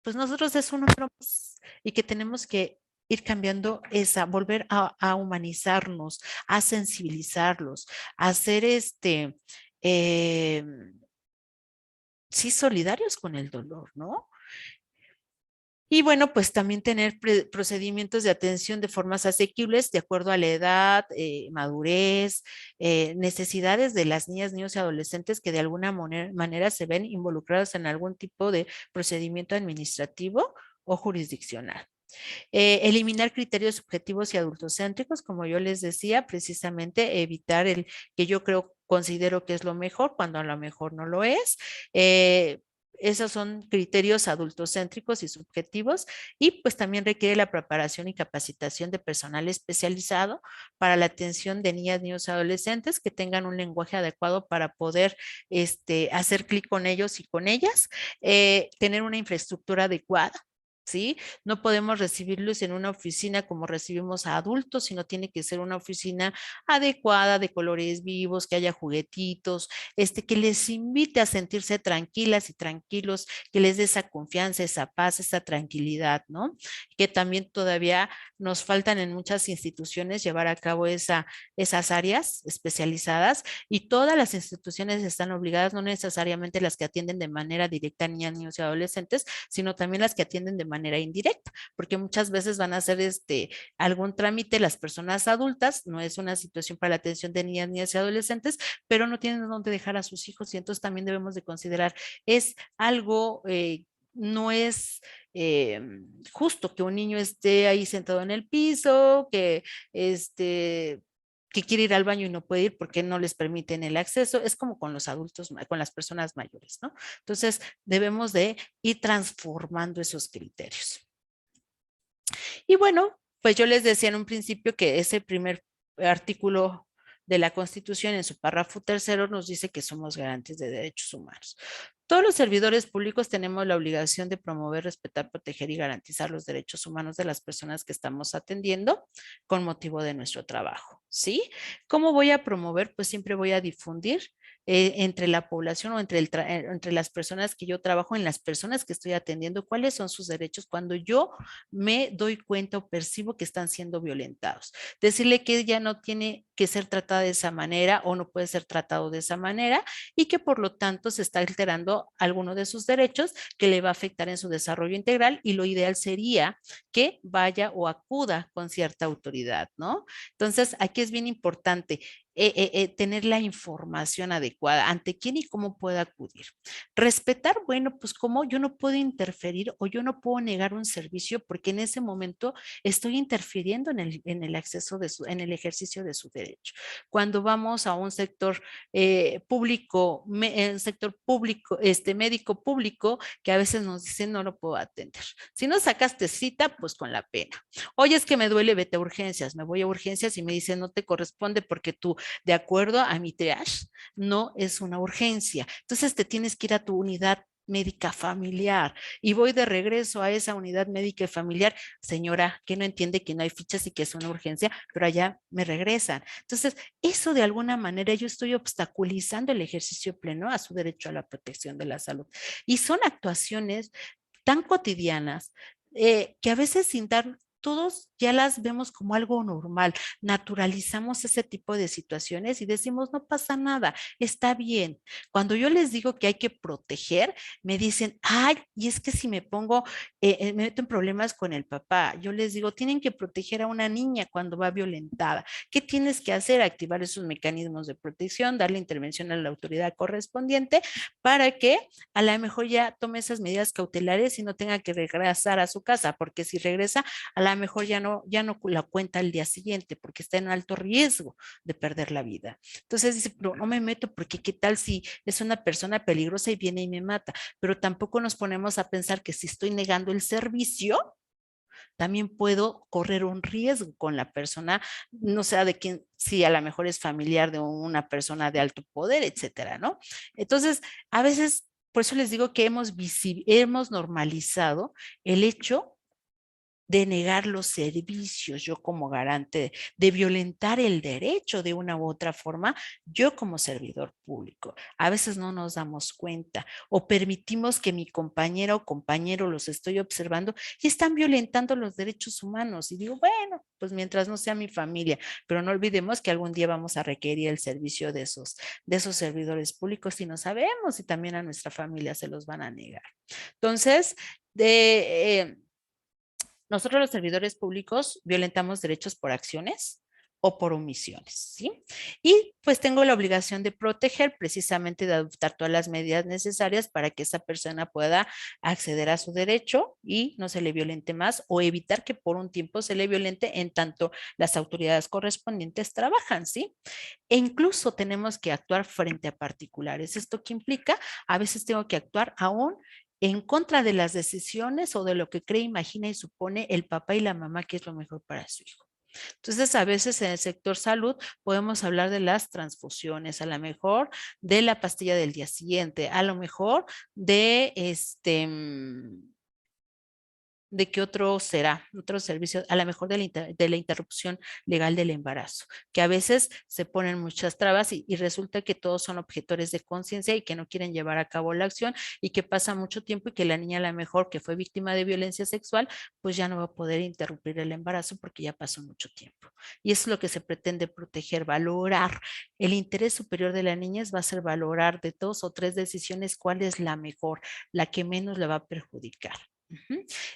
pues nosotros es un otro más y que tenemos que ir cambiando esa, volver a humanizarnos, a sensibilizarlos, a hacer sí, solidarios con el dolor, ¿no? Y bueno, pues también tener procedimientos de atención de formas asequibles de acuerdo a la edad, madurez, necesidades de las niñas, niños y adolescentes que de alguna manera se ven involucrados en algún tipo de procedimiento administrativo o jurisdiccional. Eliminar criterios subjetivos y adultocéntricos, como yo les decía, precisamente evitar el que yo considero que es lo mejor cuando a lo mejor no lo es. Esos son criterios adultocéntricos y subjetivos y pues también requiere la preparación y capacitación de personal especializado para la atención de niñas, niños y adolescentes que tengan un lenguaje adecuado para poder hacer clic con ellos y con ellas, tener una infraestructura adecuada. ¿Sí? No podemos recibirlos en una oficina como recibimos a adultos, sino tiene que ser una oficina adecuada, de colores vivos, que haya juguetitos, que les invite a sentirse tranquilas y tranquilos, que les dé esa confianza, esa paz, esa tranquilidad, ¿no? Que también todavía nos faltan en muchas instituciones llevar a cabo esas áreas especializadas y todas las instituciones están obligadas, no necesariamente las que atienden de manera directa a niñas, niños y adolescentes, sino también las que atienden de manera indirecta, porque muchas veces van a hacer algún trámite las personas adultas, no es una situación para la atención de niñas, niñas y adolescentes, pero no tienen dónde dejar a sus hijos y entonces también debemos de considerar, es algo, no es justo que un niño esté ahí sentado en el piso, que que quiere ir al baño y no puede ir porque no les permiten el acceso, es como con los adultos, con las personas mayores, ¿no? Entonces, debemos de ir transformando esos criterios. Y bueno, pues yo les decía en un principio que ese primer artículo de la Constitución en su párrafo tercero nos dice que somos garantes de derechos humanos. Todos los servidores públicos tenemos la obligación de promover, respetar, proteger y garantizar los derechos humanos de las personas que estamos atendiendo con motivo de nuestro trabajo, ¿sí? ¿Cómo voy a promover? Pues siempre voy a difundir entre la población o entre las personas que yo trabajo, en las personas que estoy atendiendo, cuáles son sus derechos cuando yo me doy cuenta o percibo que están siendo violentados. Decirle que ella no tiene que ser tratada de esa manera o no puede ser tratado de esa manera y que por lo tanto se está alterando alguno de sus derechos que le va a afectar en su desarrollo integral y lo ideal sería que vaya o acuda con cierta autoridad, ¿no? Entonces, aquí es bien importante tener la información adecuada, ante quién y cómo puede acudir. Respetar, bueno, pues como yo no puedo interferir o yo no puedo negar un servicio porque en ese momento estoy interfiriendo en el acceso en el ejercicio de su derecho. Cuando vamos a un sector público, médico público, que a veces nos dicen no lo puedo atender. Si no sacaste cita, pues con la pena. Oye, es que me duele, vete a urgencias. Me voy a urgencias y me dicen no te corresponde porque tú, de acuerdo a mi triage, no es una urgencia. Entonces te tienes que ir a tu unidad médica familiar y voy de regreso a esa unidad médica y familiar, señora, que no entiende que no hay fichas y que es una urgencia, pero allá me regresan. Entonces, eso de alguna manera yo estoy obstaculizando el ejercicio pleno a su derecho a la protección de la salud. Y son actuaciones tan cotidianas que a veces sin dar todos ya las vemos como algo normal, naturalizamos ese tipo de situaciones y decimos, no pasa nada, está bien. Cuando yo les digo que hay que proteger, me dicen, ay, y es que si me pongo, me meto en problemas con el papá, yo les digo, tienen que proteger a una niña cuando va violentada. ¿Qué tienes que hacer? Activar esos mecanismos de protección, darle intervención a la autoridad correspondiente para que a lo mejor ya tome esas medidas cautelares y no tenga que regresar a su casa, porque si regresa, a lo mejor ya no la cuenta al día siguiente porque está en alto riesgo de perder la vida. Entonces dice, pero no me meto porque qué tal si es una persona peligrosa y viene y me mata, pero tampoco nos ponemos a pensar que si estoy negando el servicio, también puedo correr un riesgo con la persona, no sé de quién, si a lo mejor es familiar de una persona de alto poder, etcétera, ¿no? Entonces, a veces, por eso les digo que hemos normalizado el hecho de negar los servicios, yo como garante, de violentar el derecho de una u otra forma, yo como servidor público. A veces no nos damos cuenta o permitimos que mi compañera o compañero los estoy observando y están violentando los derechos humanos. Y digo, bueno, pues mientras no sea mi familia, pero no olvidemos que algún día vamos a requerir el servicio de esos servidores públicos y no sabemos si también a nuestra familia se los van a negar. Entonces, nosotros los servidores públicos violentamos derechos por acciones o por omisiones, ¿sí? Y pues tengo la obligación de proteger, precisamente de adoptar todas las medidas necesarias para que esa persona pueda acceder a su derecho y no se le violente más, o evitar que por un tiempo se le violente en tanto las autoridades correspondientes trabajan, ¿sí? E incluso tenemos que actuar frente a particulares. ¿Esto qué implica? A veces tengo que actuar aún en contra de las decisiones o de lo que cree, imagina y supone el papá y la mamá que es lo mejor para su hijo. Entonces, a veces en el sector salud podemos hablar de las transfusiones, a lo mejor de la pastilla del día siguiente, a lo mejor de ¿de qué otro será? Otro servicio, a lo mejor de la interrupción legal del embarazo, que a veces se ponen muchas trabas y resulta que todos son objetores de conciencia y que no quieren llevar a cabo la acción y que pasa mucho tiempo y que la niña a lo mejor que fue víctima de violencia sexual, pues ya no va a poder interrumpir el embarazo porque ya pasó mucho tiempo. Y eso es lo que se pretende proteger, valorar. El interés superior de la niñez va a ser valorar de 2 o 3 decisiones cuál es la mejor, la que menos le va a perjudicar.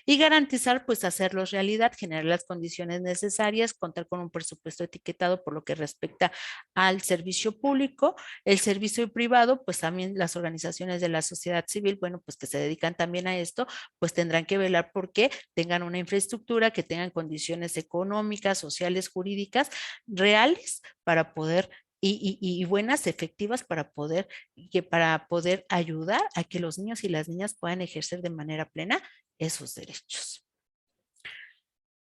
Y garantizar, pues hacerlos realidad, generar las condiciones necesarias, contar con un presupuesto etiquetado por lo que respecta al servicio público, el servicio privado, pues también las organizaciones de la sociedad civil, bueno, pues que se dedican también a esto, pues tendrán que velar porque tengan una infraestructura, que tengan condiciones económicas, sociales, jurídicas reales para poder y buenas, efectivas para poder ayudar a que los niños y las niñas puedan ejercer de manera plena esos derechos.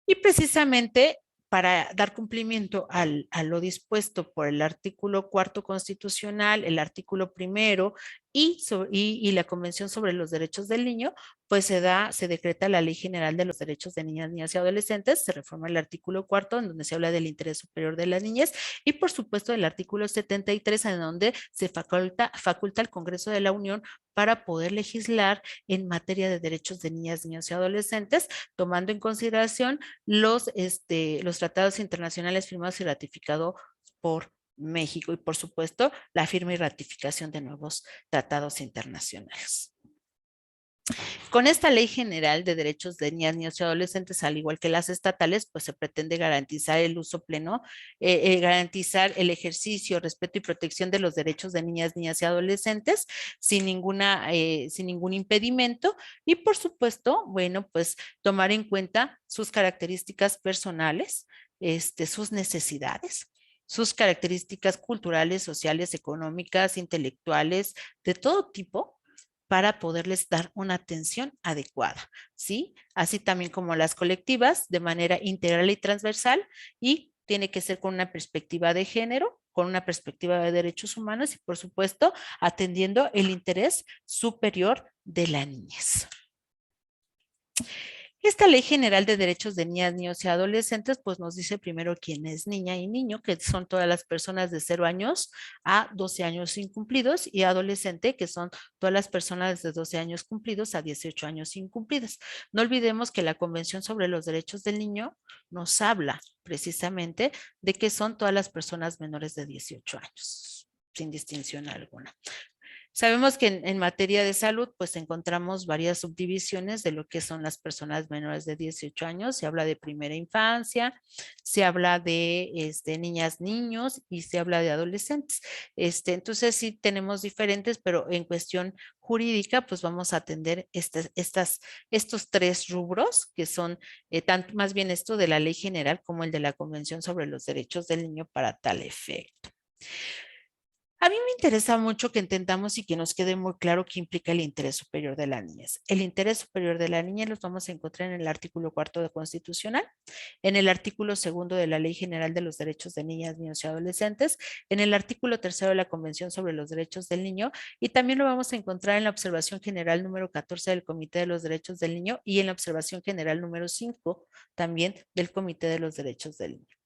Y precisamente para dar cumplimiento a lo dispuesto por el artículo 4º constitucional, el artículo 1º y la Convención sobre los Derechos del Niño, pues se decreta la Ley General de los Derechos de Niñas, Niñas y Adolescentes, se reforma el artículo 4º en donde se habla del interés superior de las niñez y por supuesto el artículo 73 en donde se faculta al Congreso de la Unión para poder legislar en materia de derechos de niñas, niños y adolescentes, tomando en consideración los tratados internacionales firmados y ratificados por México y por supuesto la firma y ratificación de nuevos tratados internacionales. Con esta Ley General de Derechos de Niñas, Niños y Adolescentes, al igual que las estatales, pues se pretende garantizar el uso pleno, garantizar el ejercicio, respeto y protección de los derechos de niñas, niñas y adolescentes sin ningún impedimento y por supuesto, bueno, pues tomar en cuenta sus características personales, sus necesidades, sus características culturales, sociales, económicas, intelectuales, de todo tipo, para poderles dar una atención adecuada, ¿sí? Así también como las colectivas, de manera integral y transversal, y tiene que ser con una perspectiva de género, con una perspectiva de derechos humanos y, por supuesto, atendiendo el interés superior de la niñez. Esta Ley General de Derechos de Niñas, Niños y Adolescentes, pues nos dice primero quién es niña y niño, que son todas las personas de 0 años a 12 años incumplidos, y adolescente, que son todas las personas de 12 años cumplidos a 18 años incumplidos. No olvidemos que la Convención sobre los Derechos del Niño nos habla precisamente de que son todas las personas menores de 18 años, sin distinción alguna. Sabemos que en materia de salud, pues encontramos varias subdivisiones de lo que son las personas menores de 18 años. Se habla de primera infancia, se habla de niñas, niños y se habla de adolescentes. Entonces sí tenemos diferentes, pero en cuestión jurídica, pues vamos a atender estos 3 rubros que son tanto más bien esto de la Ley General como el de la Convención sobre los Derechos del Niño para tal efecto. A mí me interesa mucho que entendamos y que nos quede muy claro qué implica el interés superior de la niñez. El interés superior de la niñez los vamos a encontrar en el artículo 4 de Constitucional, en el artículo 2 de la Ley General de los Derechos de Niñas, Niños y Adolescentes, en el artículo 3 de la Convención sobre los Derechos del Niño, y también lo vamos a encontrar en la observación general número 14 del Comité de los Derechos del Niño y en la observación general número 5 también del Comité de los Derechos del Niño.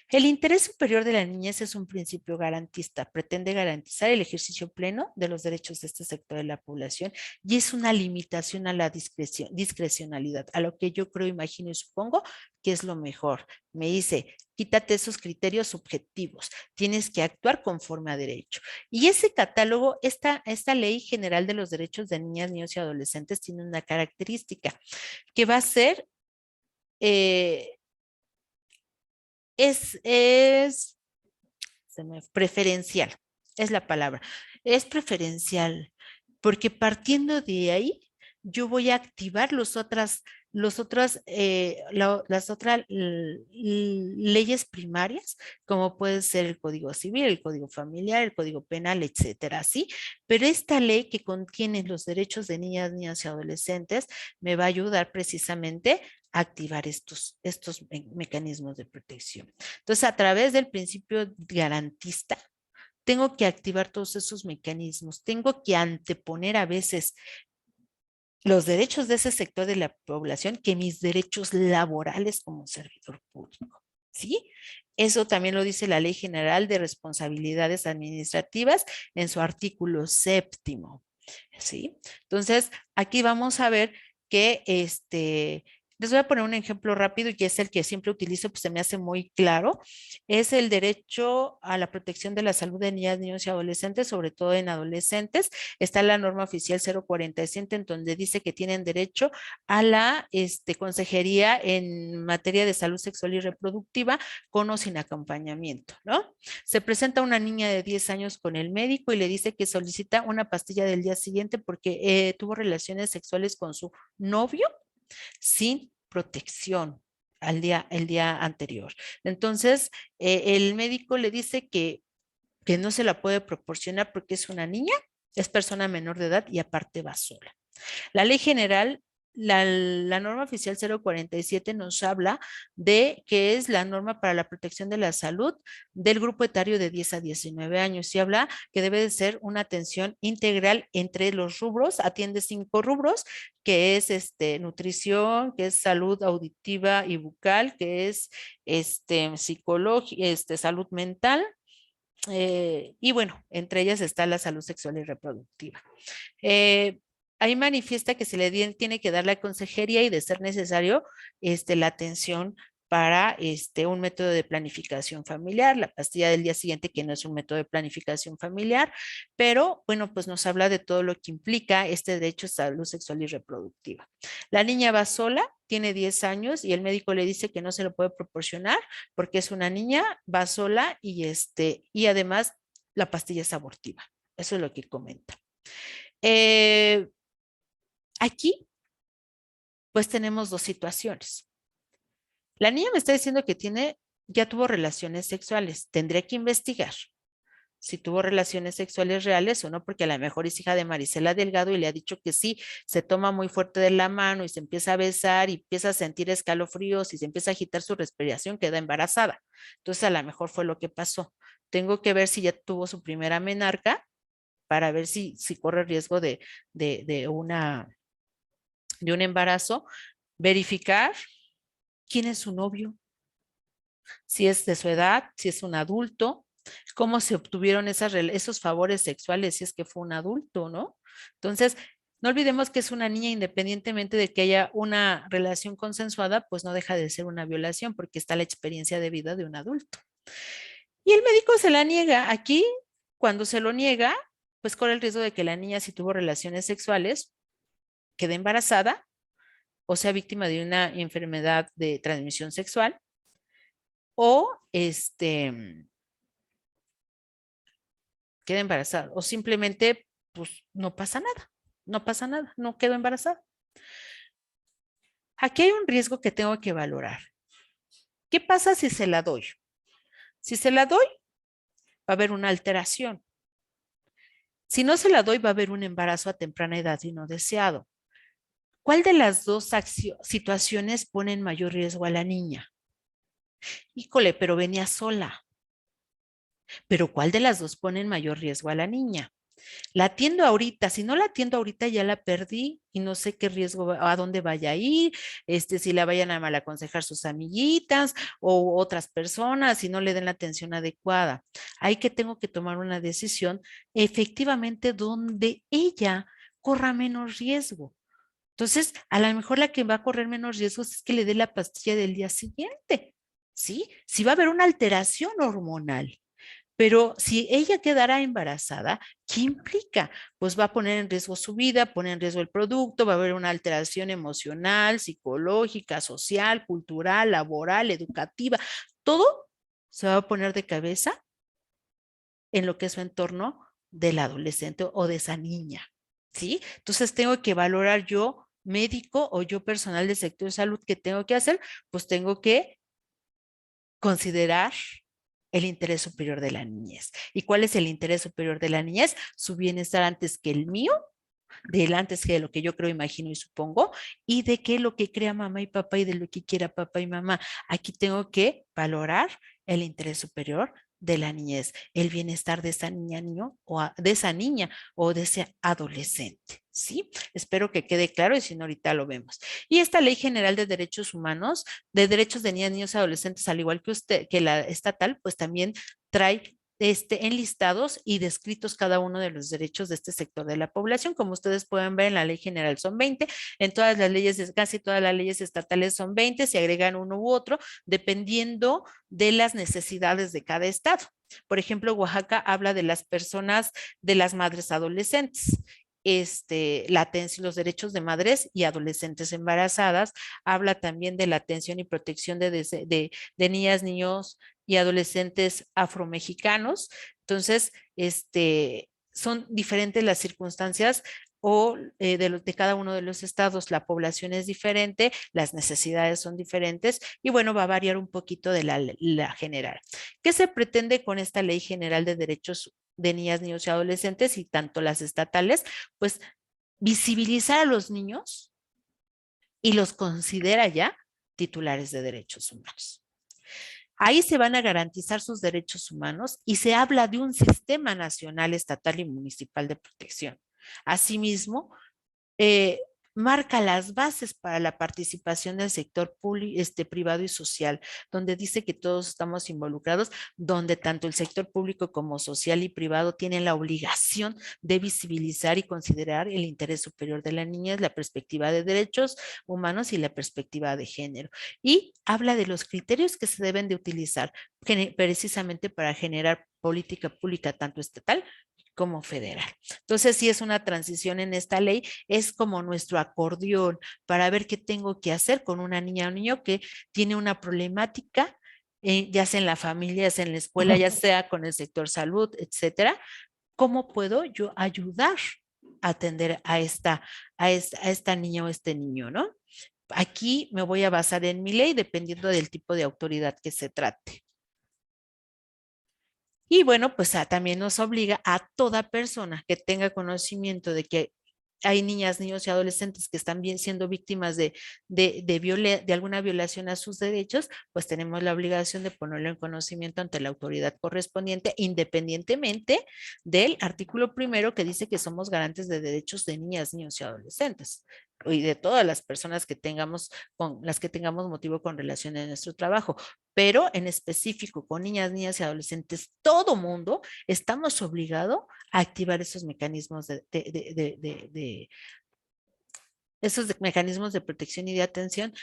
El interés superior de la niñez es un principio garantista, pretende garantizar el ejercicio pleno de los derechos de este sector de la población y es una limitación a la discrecionalidad, a lo que yo creo, imagino y supongo que es lo mejor. Me dice, quítate esos criterios subjetivos, tienes que actuar conforme a derecho. Y ese catálogo, esta Ley General de los Derechos de Niñas, Niños y Adolescentes tiene una característica que va a ser... preferencial, es la palabra. Es preferencial, porque partiendo de ahí, yo voy a activar las otras leyes primarias, como puede ser el Código Civil, el Código Familiar, el Código Penal, etcétera, ¿sí? Pero esta ley que contiene los derechos de niñas, niños y adolescentes me va a ayudar precisamente a activar estos mecanismos de protección. Entonces, a través del principio garantista, tengo que activar todos esos mecanismos, tengo que anteponer a veces los derechos de ese sector de la población que mis derechos laborales como servidor público, ¿sí? Eso también lo dice la Ley General de Responsabilidades Administrativas en su artículo 7º, ¿sí? Entonces, aquí vamos a ver que les voy a poner un ejemplo rápido y que es el que siempre utilizo, pues se me hace muy claro. Es el derecho a la protección de la salud de niñas, niños y adolescentes, sobre todo en adolescentes. Está la norma oficial 047 en donde dice que tienen derecho a la consejería en materia de salud sexual y reproductiva con o sin acompañamiento, ¿no? Se presenta una niña de 10 años con el médico y le dice que solicita una pastilla del día siguiente porque tuvo relaciones sexuales con su novio sin protección el día anterior. Entonces, el médico le dice que no se la puede proporcionar porque es una niña, es persona menor de edad y aparte va sola. La ley general, la norma oficial 047 nos habla de que es la norma para la protección de la salud del grupo etario de 10 a 19 años y habla que debe de ser una atención integral entre los rubros, atiende 5 rubros, que es nutrición, que es salud auditiva y bucal, que es psicología, salud mental, y bueno, entre ellas está la salud sexual y reproductiva. Ahí manifiesta que se le tiene que dar la consejería y de ser necesario la atención para un método de planificación familiar, la pastilla del día siguiente que no es un método de planificación familiar, pero bueno, pues nos habla de todo lo que implica este derecho a salud sexual y reproductiva. La niña va sola, tiene 10 años y el médico le dice que no se lo puede proporcionar porque es una niña, va sola y además la pastilla es abortiva. Eso es lo que comenta. Aquí, pues tenemos dos situaciones. La niña me está diciendo que ya tuvo relaciones sexuales. Tendría que investigar si tuvo relaciones sexuales reales o no, porque a lo mejor es hija de Marisela Delgado y le ha dicho que sí, se toma muy fuerte de la mano y se empieza a besar y empieza a sentir escalofríos y se empieza a agitar su respiración, queda embarazada. Entonces a lo mejor fue lo que pasó. Tengo que ver si ya tuvo su primera menarca para ver si corre riesgo de un embarazo, verificar quién es su novio, si es de su edad, si es un adulto, cómo se obtuvieron esos favores sexuales, si es que fue un adulto, ¿no? Entonces, no olvidemos que es una niña, independientemente de que haya una relación consensuada, pues no deja de ser una violación porque está la experiencia de vida de un adulto. Y el médico se la niega. Aquí, cuando se lo niega, pues corre el riesgo de que la niña, si tuvo relaciones sexuales, quede embarazada o sea víctima de una enfermedad de transmisión sexual o queda embarazada o simplemente pues no pasa nada, no quedó embarazada. Aquí hay un riesgo que tengo que valorar. ¿Qué pasa si se la doy? Si se la doy, va a haber una alteración. Si no se la doy, va a haber un embarazo a temprana edad y no deseado. ¿Cuál de las dos situaciones pone en mayor riesgo a la niña? Híjole, pero venía sola. Pero ¿cuál de las dos pone en mayor riesgo a la niña? La atiendo ahorita, si no la atiendo ahorita ya la perdí y no sé qué riesgo, a dónde vaya a ir, si la vayan a mal aconsejar sus amiguitas o otras personas, si no le den la atención adecuada. Hay que tengo que tomar una decisión efectivamente donde ella corra menos riesgo. Entonces, a lo mejor la que va a correr menos riesgos es que le dé la pastilla del día siguiente, ¿sí? Si va a haber una alteración hormonal. Pero si ella quedará embarazada, ¿qué implica? Pues va a poner en riesgo su vida, poner en riesgo el producto, va a haber una alteración emocional, psicológica, social, cultural, laboral, educativa. Todo se va a poner de cabeza en lo que es su entorno del adolescente o de esa niña, ¿sí? Entonces tengo que valorar yo, médico o yo personal del sector de salud, ¿qué tengo que hacer? Pues tengo que considerar el interés superior de la niñez. ¿Y cuál es el interés superior de la niñez? Su bienestar antes que el mío, antes que de lo que yo creo, imagino y supongo, y de que lo que crea mamá y papá y de lo que quiera papá y mamá. Aquí tengo que valorar el interés superior de la niñez, el bienestar de esa niña, niño, o de esa niña o de ese adolescente. ¿Sí? Espero que quede claro y si no, ahorita lo vemos. Y esta Ley General de Derechos Humanos, de Derechos de Niñas, Niños y Adolescentes, al igual que usted, que la estatal, pues también trae enlistados y descritos cada uno de los derechos de este sector de la población. Como ustedes pueden ver, en la ley general son 20, en todas las leyes, casi todas las leyes estatales son 20, se agregan uno u otro, dependiendo de las necesidades de cada estado. Por ejemplo, Oaxaca habla de las personas, de las madres adolescentes. La atención, los derechos de madres y adolescentes embarazadas, habla también de la atención y protección de niñas, niños y adolescentes afromexicanos. Entonces, son diferentes las circunstancias o de cada uno de los estados. La población es diferente, las necesidades son diferentes y bueno, va a variar un poquito de la general. ¿Qué se pretende con esta Ley General de Derechos de Niñas, Niños y Adolescentes y tanto las estatales? Pues visibilizar a los niños y los considera ya titulares de derechos humanos. Ahí se van a garantizar sus derechos humanos y se habla de un sistema nacional, estatal y municipal de protección. Asimismo, marca las bases para la participación del sector privado y social, donde dice que todos estamos involucrados, donde tanto el sector público como social y privado tienen la obligación de visibilizar y considerar el interés superior de la niñez, la perspectiva de derechos humanos y la perspectiva de género. Y habla de los criterios que se deben de utilizar precisamente para generar política pública tanto estatal como federal. Entonces, si es una transición en esta ley, es como nuestro acordeón para ver qué tengo que hacer con una niña o niño que tiene una problemática, ya sea en la familia, ya sea en la escuela, ya sea con el sector salud, etcétera. ¿Cómo puedo yo ayudar a atender a esta niña o este niño, ¿no? Aquí me voy a basar en mi ley dependiendo del tipo de autoridad que se trate. Y bueno, pues también nos obliga a toda persona que tenga conocimiento de que hay niñas, niños y adolescentes que están siendo víctimas de alguna violación a sus derechos, pues tenemos la obligación de ponerlo en conocimiento ante la autoridad correspondiente, independientemente del artículo 1 que dice que somos garantes de derechos de niñas, niños y adolescentes y de todas las personas que tengamos, con las que tengamos motivo con relación a nuestro trabajo, pero en específico con niñas, niñas y adolescentes, todo mundo estamos obligados a activar esos mecanismos esos mecanismos de protección y de atención,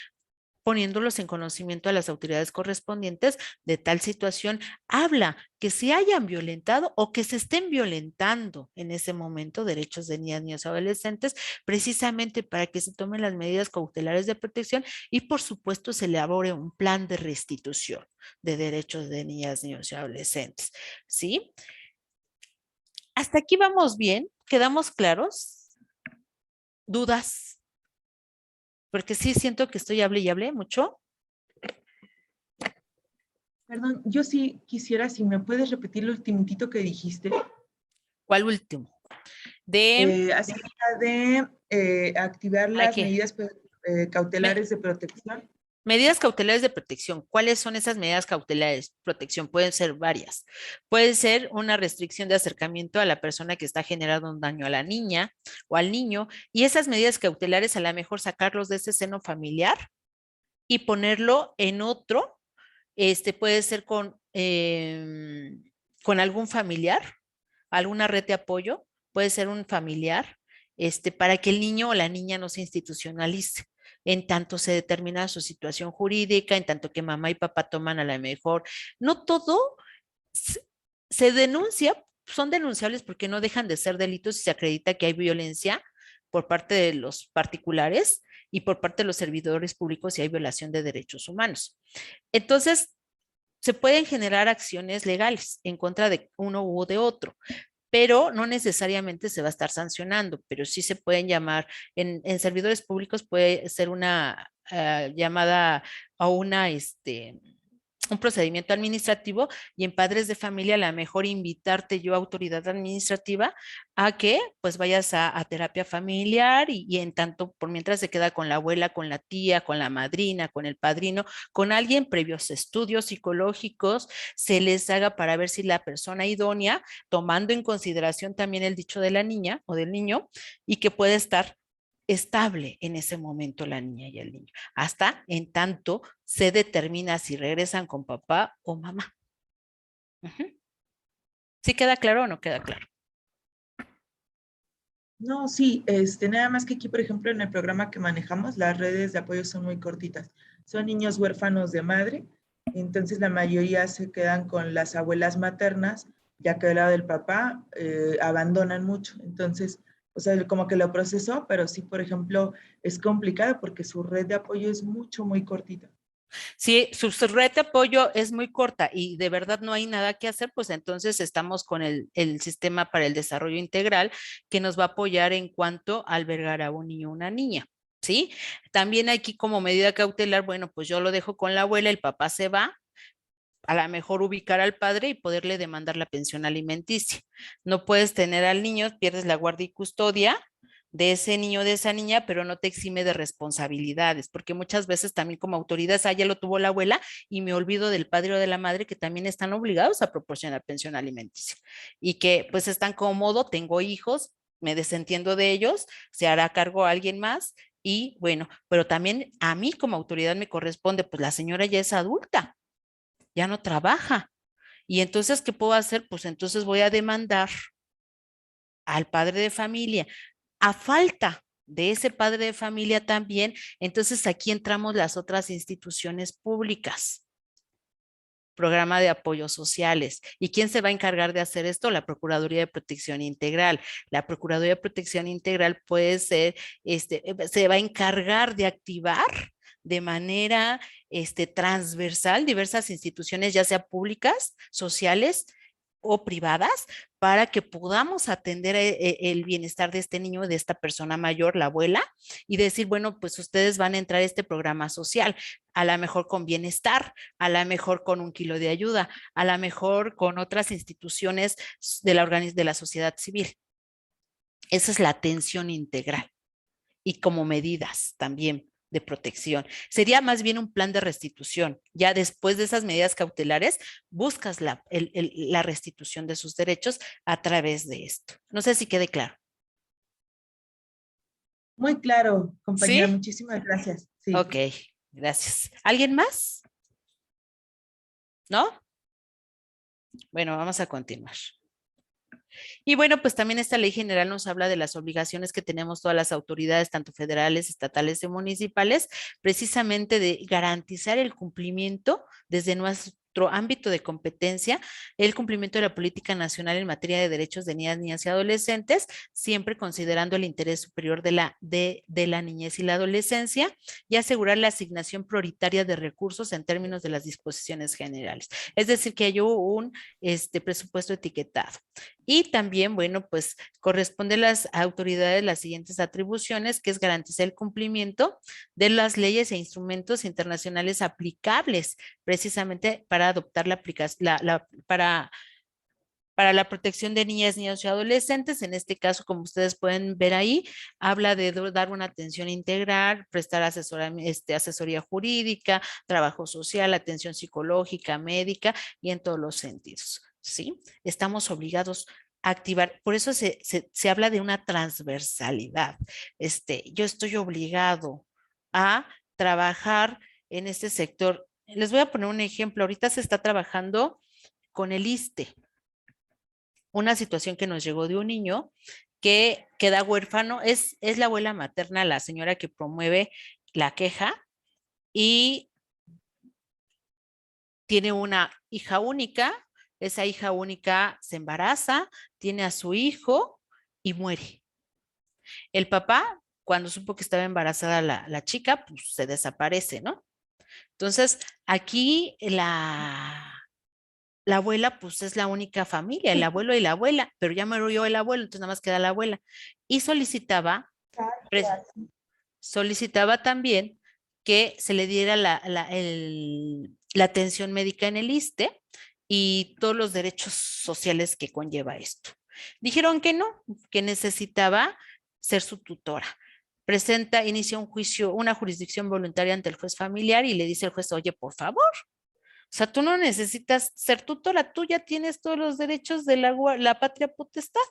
poniéndolos en conocimiento a las autoridades correspondientes de tal situación. Habla que se hayan violentado o que se estén violentando en ese momento derechos de niñas, niños y adolescentes, precisamente para que se tomen las medidas cautelares de protección y por supuesto se elabore un plan de restitución de derechos de niñas, niños y adolescentes. ¿Sí? ¿Hasta aquí vamos bien? ¿Quedamos claros? ¿Dudas? Porque sí siento que estoy hable y hable mucho. Perdón, yo sí quisiera, si me puedes repetir lo ultimitito que dijiste. ¿Cuál último? Acerca de activar las ¿qué? medidas cautelares de protección. Medidas cautelares de protección. ¿Cuáles son esas medidas cautelares de protección? Pueden ser varias. Puede ser una restricción de acercamiento a la persona que está generando un daño a la niña o al niño. Y esas medidas cautelares a lo mejor sacarlos de ese seno familiar y ponerlo en otro. Puede ser con algún familiar, alguna red de apoyo. Puede ser un familiar, para que el niño o la niña no se institucionalice en tanto se determina su situación jurídica, en tanto que mamá y papá toman a la mejor. No todo se denuncia, son denunciables porque no dejan de ser delitos si se acredita que hay violencia por parte de los particulares y por parte de los servidores públicos si hay violación de derechos humanos. Entonces, se pueden generar acciones legales en contra de uno u de otro, pero no necesariamente se va a estar sancionando, pero sí se pueden llamar, en servidores públicos puede ser una llamada a un procedimiento administrativo, y en padres de familia a lo mejor invitarte yo, autoridad administrativa, a que pues vayas a terapia familiar y en tanto por mientras se queda con la abuela, con la tía, con la madrina, con el padrino, con alguien previos estudios psicológicos, se les haga para ver si la persona idónea, tomando en consideración también el dicho de la niña o del niño, y que puede estar estable en ese momento la niña y el niño, hasta en tanto se determina si regresan con papá o mamá. ¿Sí queda claro o no queda claro? No, sí, nada más que aquí, por ejemplo, en el programa que manejamos, las redes de apoyo son muy cortitas. Son niños huérfanos de madre, entonces la mayoría se quedan con las abuelas maternas, ya que del lado del papá abandonan mucho. Entonces, o sea, como que lo procesó, pero sí, por ejemplo, es complicado porque su red de apoyo es muy cortita. Si su red de apoyo es muy corta y de verdad no hay nada que hacer, pues entonces estamos con el sistema para el desarrollo integral que nos va a apoyar en cuanto a albergar a un niño o una niña. ¿Sí? También aquí como medida cautelar, bueno, pues yo lo dejo con la abuela, el papá se va, a lo mejor ubicar al padre y poderle demandar la pensión alimenticia. No puedes tener al niño, pierdes la guardia y custodia de ese niño o de esa niña, pero no te exime de responsabilidades, porque muchas veces también como autoridades, ya lo tuvo la abuela y me olvido del padre o de la madre que también están obligados a proporcionar pensión alimenticia y que pues están cómodo, tengo hijos, me desentiendo de ellos, se hará cargo a alguien más y bueno, pero también a mí como autoridad me corresponde, pues la señora ya es adulta, ya no trabaja. Y entonces, ¿qué puedo hacer? Pues entonces voy a demandar al padre de familia. A falta de ese padre de familia también, entonces aquí entramos las otras instituciones públicas. Programa de apoyos sociales. ¿Y quién se va a encargar de hacer esto? La Procuraduría de Protección Integral. La Procuraduría de Protección Integral puede ser, se va a encargar de activar de manera transversal diversas instituciones, ya sea públicas, sociales o privadas, para que podamos atender el bienestar de este niño, de esta persona mayor, la abuela, y decir, bueno, pues ustedes van a entrar a este programa social, a lo mejor con bienestar, a lo mejor con 1 kilo de ayuda, a lo mejor con otras instituciones de la sociedad civil. Esa es la atención integral y como medidas también de protección. Sería más bien un plan de restitución. Ya después de esas medidas cautelares, buscas la restitución de sus derechos a través de esto. No sé si quede claro. Muy claro, compañera. ¿Sí? Muchísimas gracias. Sí. Ok, gracias. ¿Alguien más? ¿No? Bueno, vamos a continuar. Y bueno, pues también esta ley general nos habla de las obligaciones que tenemos todas las autoridades, tanto federales, estatales y municipales, precisamente de garantizar el cumplimiento desde nuestro ámbito de competencia, el cumplimiento de la política nacional en materia de derechos de niñas y adolescentes, siempre considerando el interés superior de la niñez y la adolescencia, y asegurar la asignación prioritaria de recursos en términos de las disposiciones generales. Es decir, que haya un presupuesto etiquetado. Y también, bueno, pues corresponde a las autoridades las siguientes atribuciones, que es garantizar el cumplimiento de las leyes e instrumentos internacionales aplicables precisamente para adoptar para para la protección de niñas, niños y adolescentes. En este caso, como ustedes pueden ver ahí, habla de dar una atención integral, prestar asesoría jurídica, trabajo social, atención psicológica, médica y en todos los sentidos, ¿sí? Estamos obligados a activar, por eso se habla de una transversalidad. Yo estoy obligado a trabajar en este sector. Les voy a poner un ejemplo. Ahorita se está trabajando con el ISSSTE, una situación que nos llegó de un niño que queda huérfano. Es la abuela materna, la señora que promueve la queja, y tiene una hija única. Esa hija única se embaraza, tiene a su hijo y muere. El papá, cuando supo que estaba embarazada la chica, pues se desaparece, ¿no? Entonces, aquí la abuela, pues es la única familia, el abuelo y la abuela, pero ya murió el abuelo, entonces nada más queda la abuela. Y solicitaba también que se le diera la atención médica en el ISSSTE y todos los derechos sociales que conlleva esto. Dijeron que no, que necesitaba ser su tutora. Inicia un juicio, una jurisdicción voluntaria ante el juez familiar y le dice al juez, oye, por favor, o sea, tú no necesitas ser tutora, tú ya tienes todos los derechos de la patria potestad.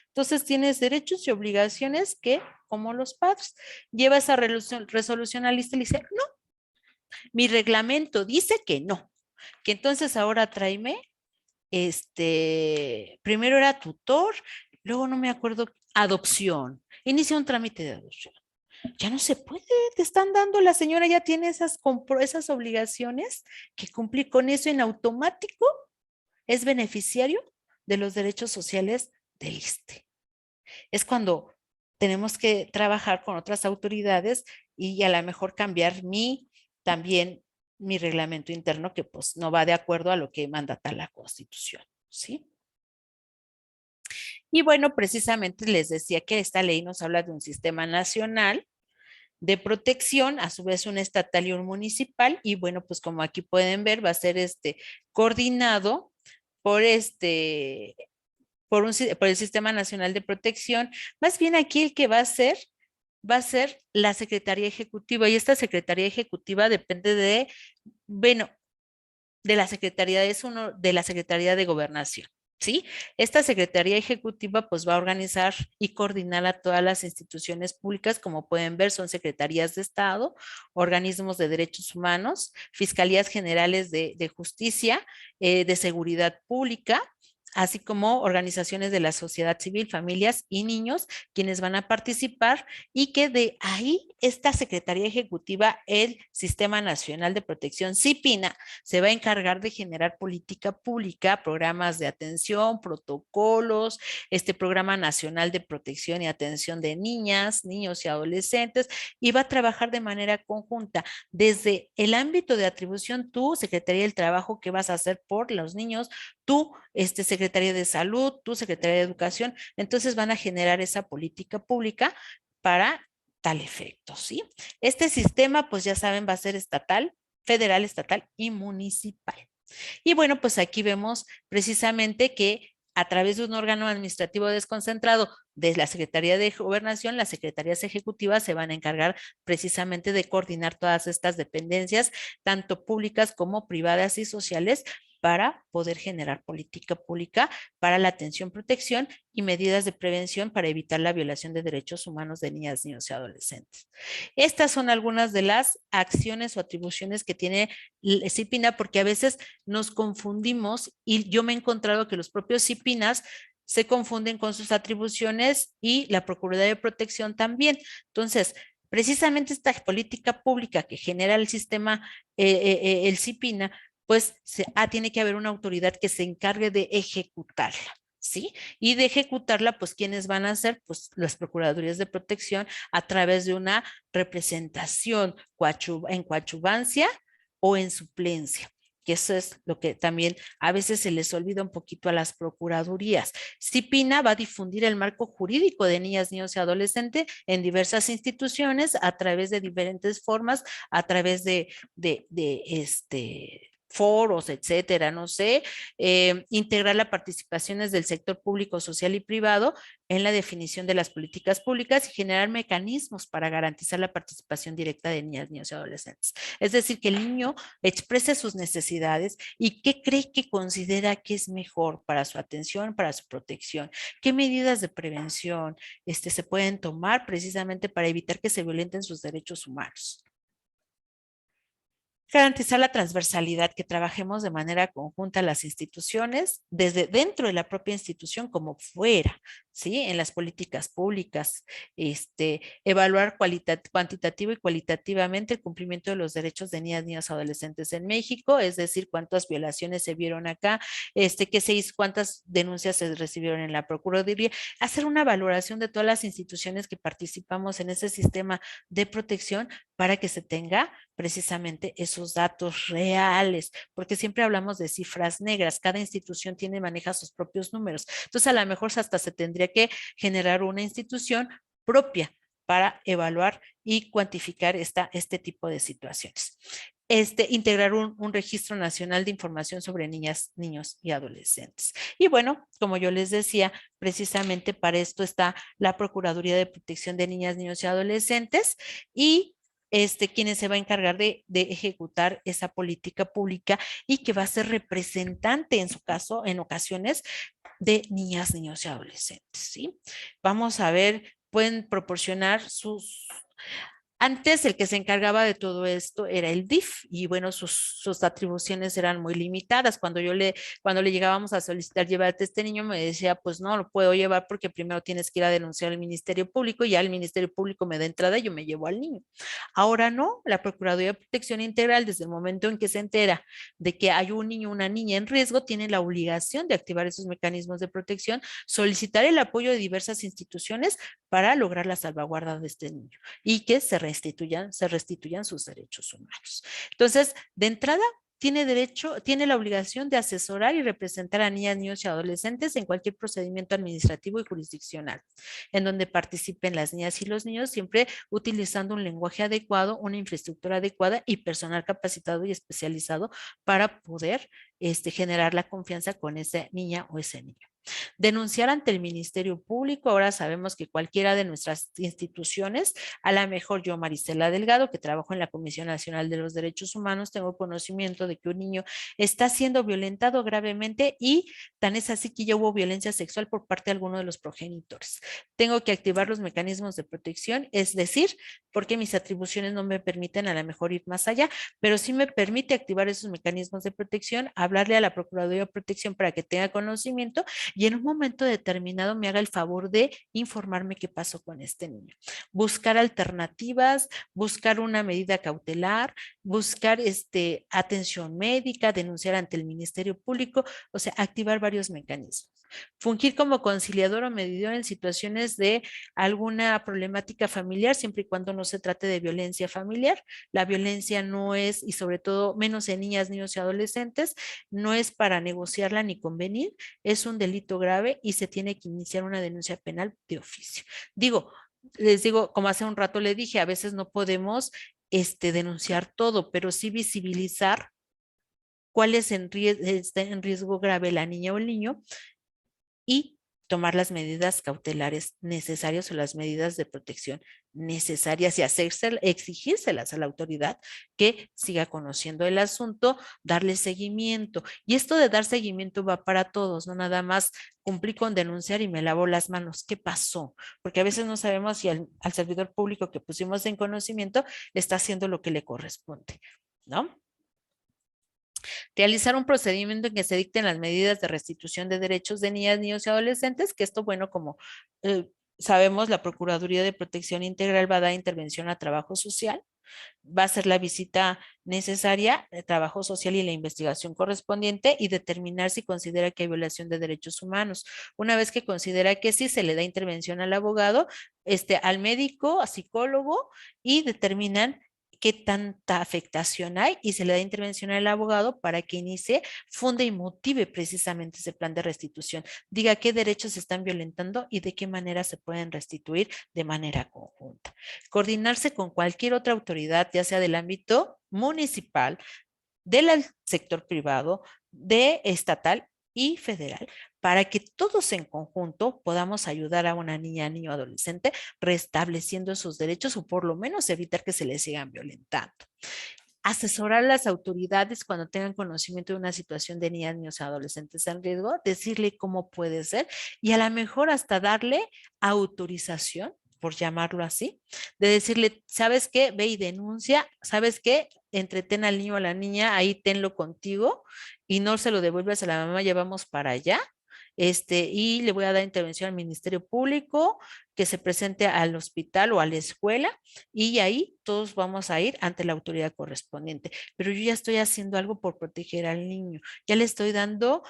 Entonces tienes derechos y obligaciones que, como los padres, lleva esa resolución al ISSSTE y le dice, no, mi reglamento dice que no, que entonces ahora tráeme, primero era tutor, luego no me acuerdo, adopción, inicia un trámite de adopción. Ya no se puede, te están dando, la señora ya tiene esas obligaciones que cumplir con eso en automático, es beneficiario de los derechos sociales del ISSSTE. Es cuando tenemos que trabajar con otras autoridades y a lo mejor cambiar también mi reglamento interno, que pues no va de acuerdo a lo que mandata la Constitución, ¿sí? Y bueno, precisamente les decía que esta ley nos habla de un sistema nacional de protección, a su vez un estatal y un municipal, y bueno, pues como aquí pueden ver, va a ser coordinado por por el Sistema Nacional de Protección. Más bien aquí el que va a ser la Secretaría Ejecutiva, y esta Secretaría Ejecutiva depende de la Secretaría, de la Secretaría de Gobernación, ¿sí? Esta Secretaría Ejecutiva pues va a organizar y coordinar a todas las instituciones públicas. Como pueden ver, son secretarías de Estado, organismos de derechos humanos, fiscalías generales de justicia, de seguridad pública, así como organizaciones de la sociedad civil, familias y niños, quienes van a participar, y que de ahí esta Secretaría Ejecutiva, el Sistema Nacional de Protección, SIPINA, se va a encargar de generar política pública, programas de atención, protocolos, Programa Nacional de Protección y Atención de Niñas, Niños y Adolescentes, y va a trabajar de manera conjunta desde el ámbito de atribución, tú, Secretaría del Trabajo, ¿qué vas a hacer por los niños? Tú, Secretaría de Salud, tu Secretaría de Educación. Entonces van a generar esa política pública para tal efecto, ¿sí? Este sistema, pues ya saben, va a ser estatal, federal, estatal y municipal. Y bueno, pues aquí vemos precisamente que a través de un órgano administrativo desconcentrado de la Secretaría de Gobernación, las secretarías ejecutivas se van a encargar precisamente de coordinar todas estas dependencias, tanto públicas como privadas y sociales, para poder generar política pública para la atención, protección y medidas de prevención para evitar la violación de derechos humanos de niñas, niños y adolescentes. Estas son algunas de las acciones o atribuciones que tiene SIPINA, porque a veces nos confundimos, y yo me he encontrado que los propios SIPINAs se confunden con sus atribuciones y la Procuraduría de Protección también. Entonces, precisamente esta política pública que genera el sistema, el SIPINA, pues tiene que haber una autoridad que se encargue de ejecutarla, ¿sí? Y de ejecutarla, pues, ¿quiénes van a ser? Pues las Procuradurías de Protección, a través de una representación en coadyuvancia o en suplencia, que eso es lo que también a veces se les olvida un poquito a las procuradurías. SIPINA va a difundir el marco jurídico de niñas, niños y adolescentes en diversas instituciones a través de diferentes formas, a través de foros, etcétera, no sé, integrar las participaciones del sector público, social y privado en la definición de las políticas públicas y generar mecanismos para garantizar la participación directa de niñas, niños y adolescentes. Es decir, que el niño exprese sus necesidades y qué cree que considera que es mejor para su atención, para su protección, qué medidas de prevención se pueden tomar precisamente para evitar que se violenten sus derechos humanos. Garantizar la transversalidad, que trabajemos de manera conjunta las instituciones, desde dentro de la propia institución como fuera, ¿sí? En las políticas públicas, evaluar cuantitativo y cualitativamente el cumplimiento de los derechos de niñas, niños, adolescentes en México, es decir, cuántas violaciones se vieron acá, qué se hizo, cuántas denuncias se recibieron en la Procuraduría, hacer una valoración de todas las instituciones que participamos en ese sistema de protección para que se tenga precisamente esos datos reales, porque siempre hablamos de cifras negras, cada institución maneja sus propios números, entonces a lo mejor hasta se tendría que generar una institución propia para evaluar y cuantificar este tipo de situaciones. Integrar un registro nacional de información sobre niñas, niños y adolescentes. Y bueno, como yo les decía, precisamente para esto está la Procuraduría de Protección de Niñas, Niños y Adolescentes y quien se va a encargar de ejecutar esa política pública y que va a ser representante, en su caso, en ocasiones, de niñas, niños y adolescentes, ¿sí? Vamos a ver, pueden proporcionar sus... Antes el que se encargaba de todo esto era el DIF y bueno, sus atribuciones eran muy limitadas. Cuando le llegábamos a solicitar llevarte a este niño, me decía, pues no lo puedo llevar porque primero tienes que ir a denunciar al Ministerio Público y ya el Ministerio Público me da entrada y yo me llevo al niño. Ahora no, la Procuraduría de Protección Integral, desde el momento en que se entera de que hay un niño o una niña en riesgo, tiene la obligación de activar esos mecanismos de protección, solicitar el apoyo de diversas instituciones para lograr la salvaguarda de este niño y que se restituyan sus derechos humanos. Entonces, de entrada, tiene la obligación de asesorar y representar a niñas, niños y adolescentes en cualquier procedimiento administrativo y jurisdiccional, en donde participen las niñas y los niños, siempre utilizando un lenguaje adecuado, una infraestructura adecuada y personal capacitado y especializado para poder generar la confianza con esa niña o ese niño. Denunciar ante el Ministerio Público. Ahora sabemos que cualquiera de nuestras instituciones, a lo mejor yo, Marisela Delgado, que trabajo en la Comisión Nacional de los Derechos Humanos, tengo conocimiento de que un niño está siendo violentado gravemente y tan es así que ya hubo violencia sexual por parte de alguno de los progenitores. Tengo que activar los mecanismos de protección, es decir, porque mis atribuciones no me permiten a lo mejor ir más allá, pero sí me permite activar esos mecanismos de protección, hablarle a la Procuraduría de Protección para que tenga conocimiento y en un momento determinado me haga el favor de informarme qué pasó con este niño. Buscar alternativas, buscar una medida cautelar, buscar atención médica, denunciar ante el Ministerio Público, o sea, activar varios mecanismos. Fungir como conciliador o medidor en situaciones de alguna problemática familiar, siempre y cuando no se trate de violencia familiar. La violencia no es, y sobre todo menos en niñas, niños y adolescentes, no es para negociarla ni convenir, es un delito grave y se tiene que iniciar una denuncia penal de oficio. Les digo, como hace un rato le dije, a veces no podemos denunciar todo, pero sí visibilizar cuál es está en riesgo grave la niña o el niño y tomar las medidas cautelares necesarias o las medidas de protección necesarias y exigírselas a la autoridad que siga conociendo el asunto, darle seguimiento. Y esto de dar seguimiento va para todos, no nada más cumplí con denunciar y me lavo las manos. ¿Qué pasó? Porque a veces no sabemos si al servidor público que pusimos en conocimiento está haciendo lo que le corresponde, ¿no? Realizar un procedimiento en que se dicten las medidas de restitución de derechos de niñas, niños y adolescentes, que esto, bueno, como sabemos, la Procuraduría de Protección Integral va a dar intervención a trabajo social, va a hacer la visita necesaria de trabajo social y la investigación correspondiente y determinar si considera que hay violación de derechos humanos. Una vez que considera que sí, se le da intervención al abogado, al médico, a psicólogo y determinan qué tanta afectación hay y se le da intervención al abogado para que inicie, funde y motive precisamente ese plan de restitución. Diga qué derechos se están violentando y de qué manera se pueden restituir de manera conjunta. Coordinarse con cualquier otra autoridad, ya sea del ámbito municipal, del sector privado, de estatal y federal, para que todos en conjunto podamos ayudar a una niña, niño, adolescente restableciendo sus derechos o por lo menos evitar que se les sigan violentando. Asesorar a las autoridades cuando tengan conocimiento de una situación de niñas, niños y adolescentes en riesgo, decirle cómo puede ser y a lo mejor hasta darle autorización, por llamarlo así, de decirle, ¿sabes qué? Ve y denuncia, ¿sabes qué? Entretén al niño o a la niña, ahí tenlo contigo y no se lo devuelvas a la mamá, ya vamos para allá. Y le voy a dar intervención al Ministerio Público, que se presente al hospital o a la escuela y ahí todos vamos a ir ante la autoridad correspondiente. Pero yo ya estoy haciendo algo por proteger al niño, ya le estoy dando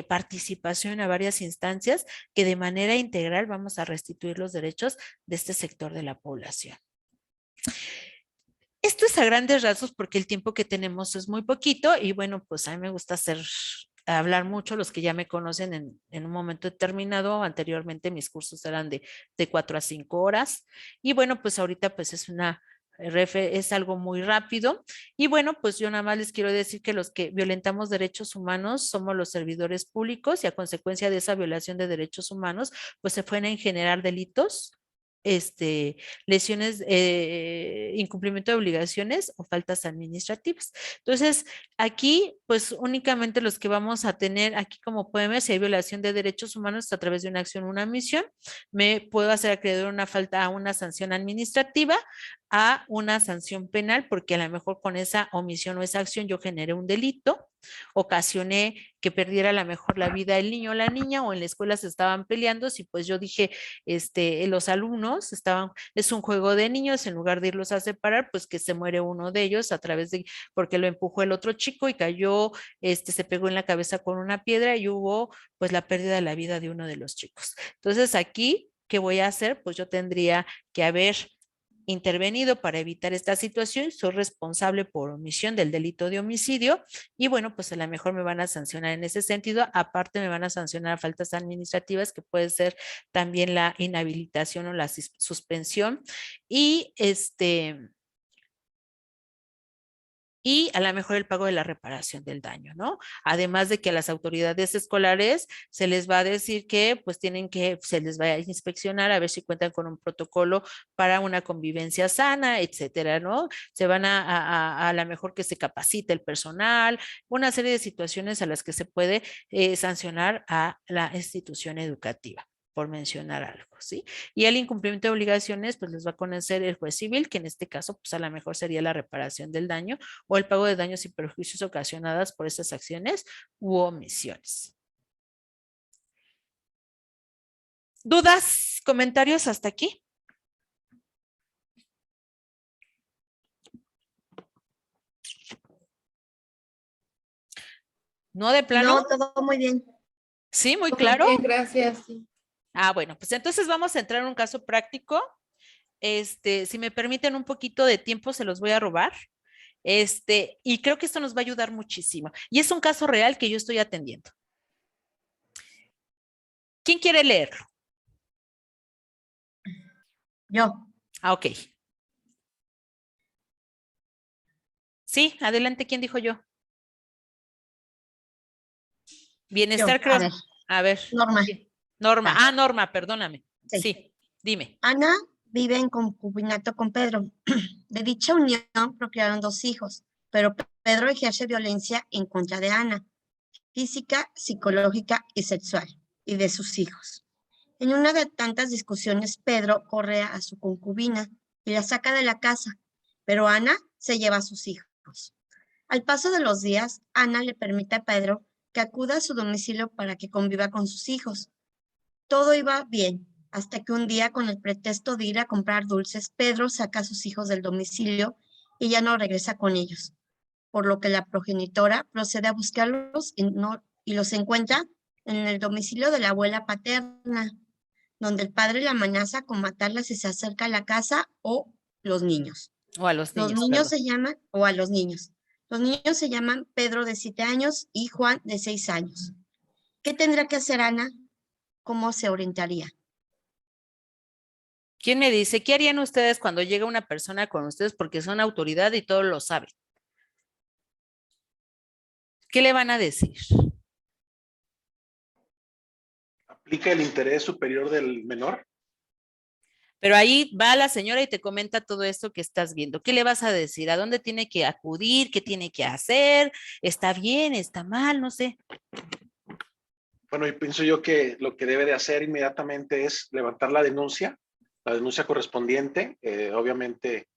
participación a varias instancias que de manera integral vamos a restituir los derechos de este sector de la población. Esto es a grandes rasgos porque el tiempo que tenemos es muy poquito y bueno, pues a mí me gusta hablar mucho, los que ya me conocen en un momento determinado, anteriormente mis cursos eran de 4 a 5 horas y bueno, pues ahorita pues es algo muy rápido y bueno, pues yo nada más les quiero decir que los que violentamos derechos humanos somos los servidores públicos y a consecuencia de esa violación de derechos humanos, pues se pueden generar delitos, lesiones, incumplimiento de obligaciones o faltas administrativas. Entonces, aquí, pues únicamente los que vamos a tener aquí como pueden ver, si hay violación de derechos humanos a través de una acción o una omisión, me puedo hacer acreedor una falta a una sanción administrativa, a una sanción penal, porque a lo mejor con esa omisión o esa acción yo generé un delito, ocasioné que perdiera a lo mejor la vida el niño o la niña, o en la escuela se estaban peleando, si pues yo dije, los alumnos es un juego de niños, en lugar de irlos a separar, pues que se muere uno de ellos a través de, porque lo empujó el otro chico y cayó, se pegó en la cabeza con una piedra y hubo pues la pérdida de la vida de uno de los chicos. Entonces aquí, ¿qué voy a hacer? Pues yo tendría que haber intervenido para evitar esta situación, soy responsable por omisión del delito de homicidio y bueno, pues a lo mejor me van a sancionar en ese sentido, aparte me van a sancionar faltas administrativas que puede ser también la inhabilitación o la suspensión y y a lo mejor el pago de la reparación del daño, ¿no? Además de que a las autoridades escolares se les va a decir que pues se les va a inspeccionar a ver si cuentan con un protocolo para una convivencia sana, etcétera, ¿no? Se van a lo mejor que se capacite el personal, una serie de situaciones a las que se puede sancionar a la institución educativa, por mencionar algo, ¿sí? Y el incumplimiento de obligaciones, pues les va a conocer el juez civil, que en este caso, pues a lo mejor sería la reparación del daño o el pago de daños y perjuicios ocasionadas por esas acciones u omisiones. ¿Dudas, comentarios hasta aquí? ¿No de plano? No, todo muy bien. Sí, muy Todo claro. bien, gracias. Sí. Bueno, pues entonces vamos a entrar en un caso práctico. Si me permiten un poquito de tiempo, se los voy a robar. Y creo que esto nos va a ayudar muchísimo. Y es un caso real que yo estoy atendiendo. ¿Quién quiere leerlo? Yo. Ok. Sí, adelante, ¿quién dijo yo? Bienestar, Yo, creo. A ver. Norma. Norma. Va. Norma, perdóname. Sí. Sí, dime. Ana vive en concubinato con Pedro. De dicha unión procrearon 2 hijos, pero Pedro ejerce violencia en contra de Ana, física, psicológica y sexual, y de sus hijos. En una de tantas discusiones, Pedro corre a su concubina y la saca de la casa, pero Ana se lleva a sus hijos. Al paso de los días, Ana le permite a Pedro que acuda a su domicilio para que conviva con sus hijos. Todo iba bien, hasta que un día, con el pretexto de ir a comprar dulces, Pedro saca a sus hijos del domicilio y ya no regresa con ellos, por lo que la progenitora procede a buscarlos y los encuentra en el domicilio de la abuela paterna, donde el padre la amenaza con matarla si se acerca a la casa o los niños. O a los niños. Los niños se llaman, o a los niños. Los niños se llaman Pedro de 7 años y Juan de 6 años. ¿Qué tendrá que hacer Ana? ¿Cómo se orientaría? ¿Quién me dice qué harían ustedes cuando llega una persona con ustedes porque son autoridad y todos lo saben? ¿Qué le van a decir? ¿Aplica el interés superior del menor? Pero ahí va la señora y te comenta todo esto que estás viendo. ¿Qué le vas a decir? ¿A dónde tiene que acudir? ¿Qué tiene que hacer? ¿Está bien? ¿Está mal? No sé. Bueno, y pienso yo que lo que debe de hacer inmediatamente es levantar la denuncia correspondiente, obviamente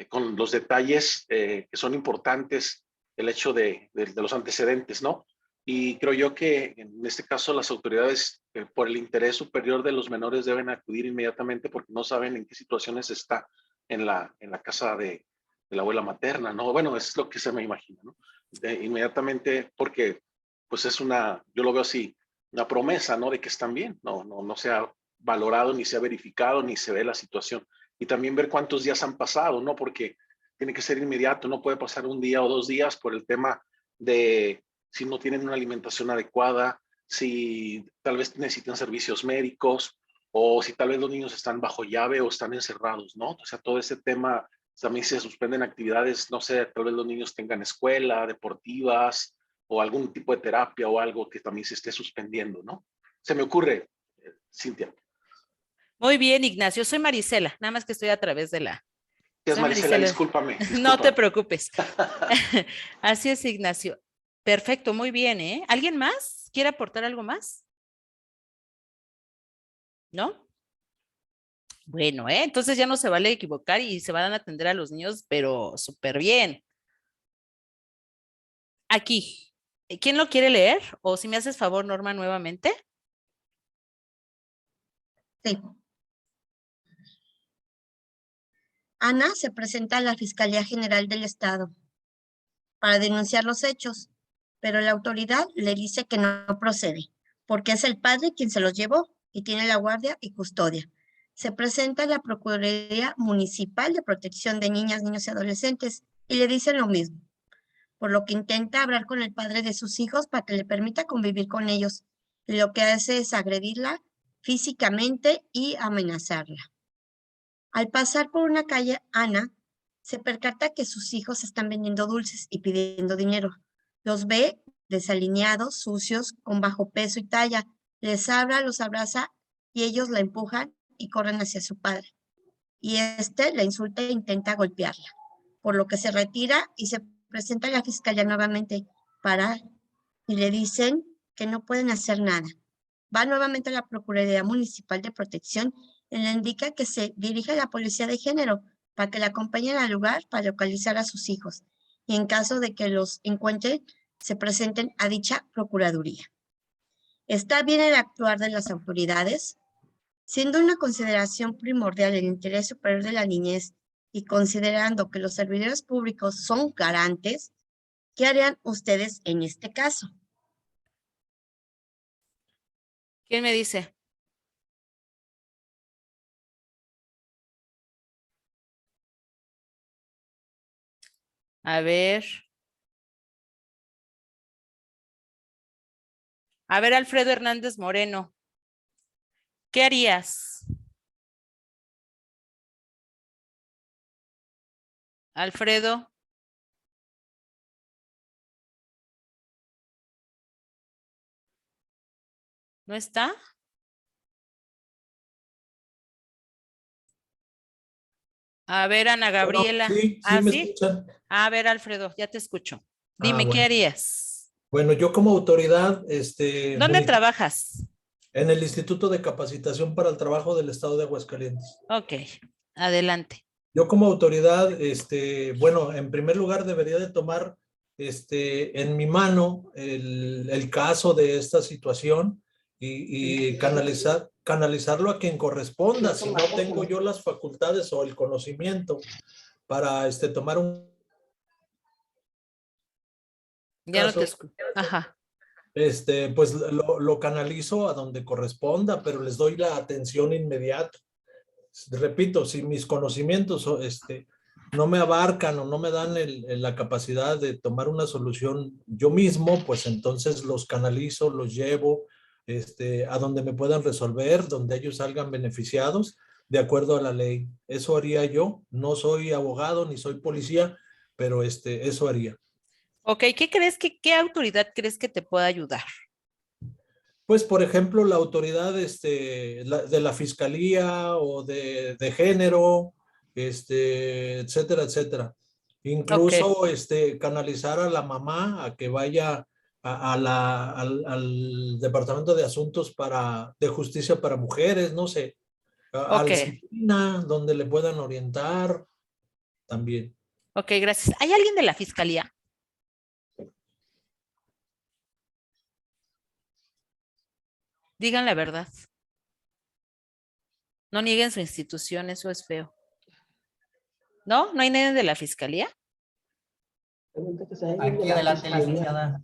con los detalles que son importantes, el hecho de los antecedentes, ¿no? Y creo yo que en este caso las autoridades, por el interés superior de los menores, deben acudir inmediatamente porque no saben en qué situaciones está en la casa de la abuela materna, ¿no? Bueno, es lo que se me imagina, ¿no? Inmediatamente, porque pues es yo lo veo así, una promesa, ¿no? De que están bien, no se ha valorado, ni se ha verificado, ni se ve la situación. Y también ver cuántos días han pasado, ¿no? Porque tiene que ser inmediato, no puede pasar un día o 2 días por el tema de si no tienen una alimentación adecuada, si tal vez necesitan servicios médicos, o si tal vez los niños están bajo llave o están encerrados, ¿no? O sea, todo ese tema, también se suspenden actividades, no sé, tal vez los niños tengan escuela, deportivas, o algún tipo de terapia o algo que también se esté suspendiendo, ¿no? Se me ocurre, Cintia. Muy bien, Ignacio. Soy Marisela, nada más que estoy a través de la... Es Soy Marisela, discúlpame. No te preocupes. Así es, Ignacio. Perfecto, muy bien, ¿eh? ¿Alguien más? ¿Quiere aportar algo más? ¿No? Bueno, entonces ya no se vale equivocar y se van a atender a los niños, pero súper bien. Aquí, ¿quién lo quiere leer? O si me haces favor, Norma, nuevamente. Sí. Ana se presenta a la Fiscalía General del Estado para denunciar los hechos, pero la autoridad le dice que no procede, porque es el padre quien se los llevó y tiene la guardia y custodia. Se presenta a la Procuraduría Municipal de Protección de Niñas, Niños y Adolescentes y le dicen lo mismo, por lo que intenta hablar con el padre de sus hijos para que le permita convivir con ellos. Y lo que hace es agredirla físicamente y amenazarla. Al pasar por una calle, Ana se percata que sus hijos están vendiendo dulces y pidiendo dinero. Los ve desalineados, sucios, con bajo peso y talla. Les habla, los abraza y ellos la empujan y corren hacia su padre. Y este la insulta e intenta golpearla, por lo que se retira y se presenta a la fiscalía nuevamente y le dicen que no pueden hacer nada. Va nuevamente a la Procuraduría Municipal de Protección y le indica que se dirige a la Policía de Género para que la acompañen al lugar para localizar a sus hijos y en caso de que los encuentren, se presenten a dicha Procuraduría. ¿Está bien el actuar de las autoridades? Siendo una consideración primordial el interés superior de la niñez y considerando que los servidores públicos son garantes, ¿qué harían ustedes en este caso? ¿Quién me dice? A ver. A ver, Alfredo Hernández Moreno. ¿Qué harías? Alfredo. ¿No está? A ver, Ana Gabriela. Sí, ¿Ah, me sí? escuchan. A ver, Alfredo, ya te escucho. Dime, ¿qué Bueno. harías? Bueno, yo como autoridad, ¿Dónde trabajas? en el Instituto de Capacitación para el Trabajo del Estado de Aguascalientes. Ok, adelante. Yo como autoridad, bueno, en primer lugar debería de tomar en mi mano el caso de esta situación y canalizarlo a quien corresponda, si no tengo yo las facultades o el conocimiento para tomar un Ya no caso. te escucho. Ajá. Pues lo canalizo a donde corresponda, pero les doy la atención inmediata. Repito, si mis conocimientos no me abarcan o no me dan la capacidad de tomar una solución yo mismo, pues entonces los canalizo, los llevo a donde me puedan resolver, donde ellos salgan beneficiados de acuerdo a la ley. Eso haría yo. No soy abogado ni soy policía, pero eso haría. Ok, ¿qué crees qué autoridad crees que te pueda ayudar? Pues, por ejemplo, la autoridad de la fiscalía o de género, etcétera, etcétera. Ok, Incluso canalizar a la mamá a que vaya al Departamento de Asuntos de Justicia para Mujeres, no sé, ok, al SINA, donde le puedan orientar también. ok, gracias. ¿Hay alguien de la fiscalía? Digan la verdad. No nieguen su institución, eso es feo. ¿No? ¿No hay nadie de la fiscalía? Aquí adelante, licenciada.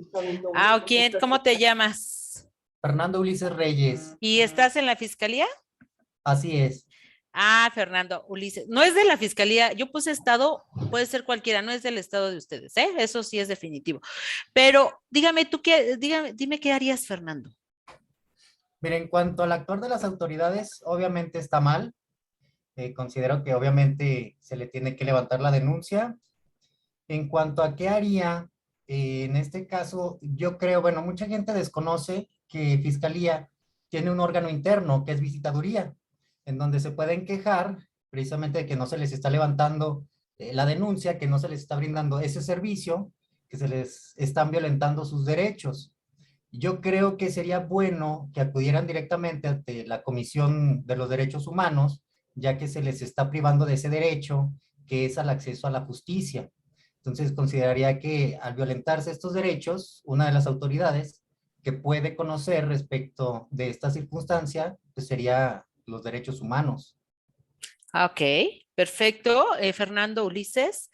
Ah, ¿quién? ¿Cómo te llamas? Fernando Ulises Reyes. ¿Y estás en la fiscalía? Así es. Ah, Fernando Ulises. No es de la fiscalía. Yo puse estado, puede ser cualquiera, no es del estado de ustedes, ¿eh? Eso sí es definitivo. Pero dígame tú dime qué harías, Fernando. Mira, en cuanto al actuar de las autoridades, obviamente está mal. Considero que obviamente se le tiene que levantar la denuncia. En cuanto a qué haría, en este caso, yo creo, bueno, mucha gente desconoce que Fiscalía tiene un órgano interno que es visitaduría, en donde se pueden quejar precisamente de que no se les está levantando la denuncia, que no se les está brindando ese servicio, que se les están violentando sus derechos. Yo creo que sería bueno que acudieran directamente ante la Comisión de los Derechos Humanos, ya que se les está privando de ese derecho, que es al acceso a la justicia. Entonces, consideraría que al violentarse estos derechos, una de las autoridades que puede conocer respecto de esta circunstancia, pues sería los derechos humanos. Ok, perfecto, Fernando Ulises.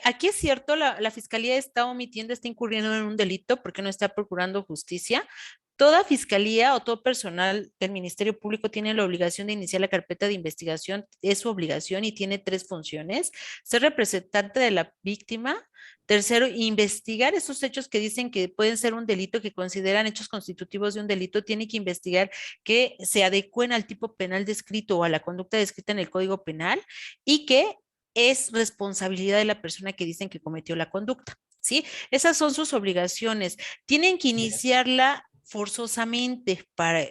Aquí es cierto, la fiscalía está omitiendo, está incurriendo en un delito porque no está procurando justicia. Toda fiscalía o todo personal del Ministerio Público tiene la obligación de iniciar la carpeta de investigación, es su obligación y tiene 3 funciones: ser representante de la víctima. Tercero, investigar esos hechos que dicen que pueden ser un delito, que consideran hechos constitutivos de un delito. Tiene que investigar que se adecúen al tipo penal descrito o a la conducta descrita en el Código Penal y que es responsabilidad de la persona que dicen que cometió la conducta, ¿sí? Esas son sus obligaciones. Tienen que iniciarla forzosamente para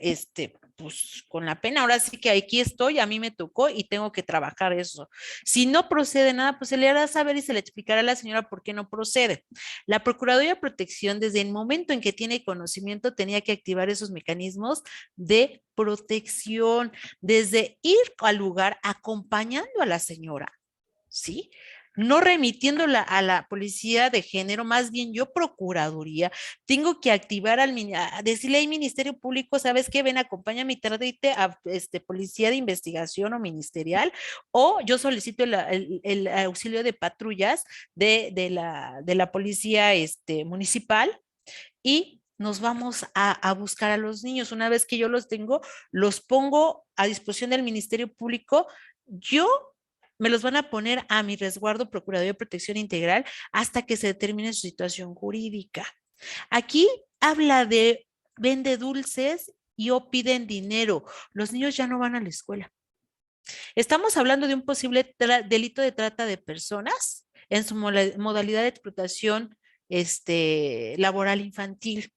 pues con la pena. Ahora sí que aquí estoy, a mí me tocó y tengo que trabajar eso. Si no procede nada, pues se le hará saber y se le explicará a la señora por qué no procede. La Procuraduría de Protección, desde el momento en que tiene conocimiento, tenía que activar esos mecanismos de protección, desde ir al lugar acompañando a la señora, ¿sí? No remitiéndola a la policía de género, más bien yo, procuraduría, tengo que activar a decirle al Ministerio Público, ¿sabes qué? Ven, acompáñame y tráete a policía de investigación o ministerial, o yo solicito el auxilio de patrullas de la policía municipal y nos vamos a buscar a los niños. Una vez que yo los tengo, los pongo a disposición del Ministerio Público. Yo me los van a poner a mi resguardo, Procuraduría de Protección Integral, hasta que se determine su situación jurídica. Aquí habla de vende dulces y o piden dinero. Los niños ya no van a la escuela. Estamos hablando de un posible delito de trata de personas en su modalidad de explotación laboral infantil,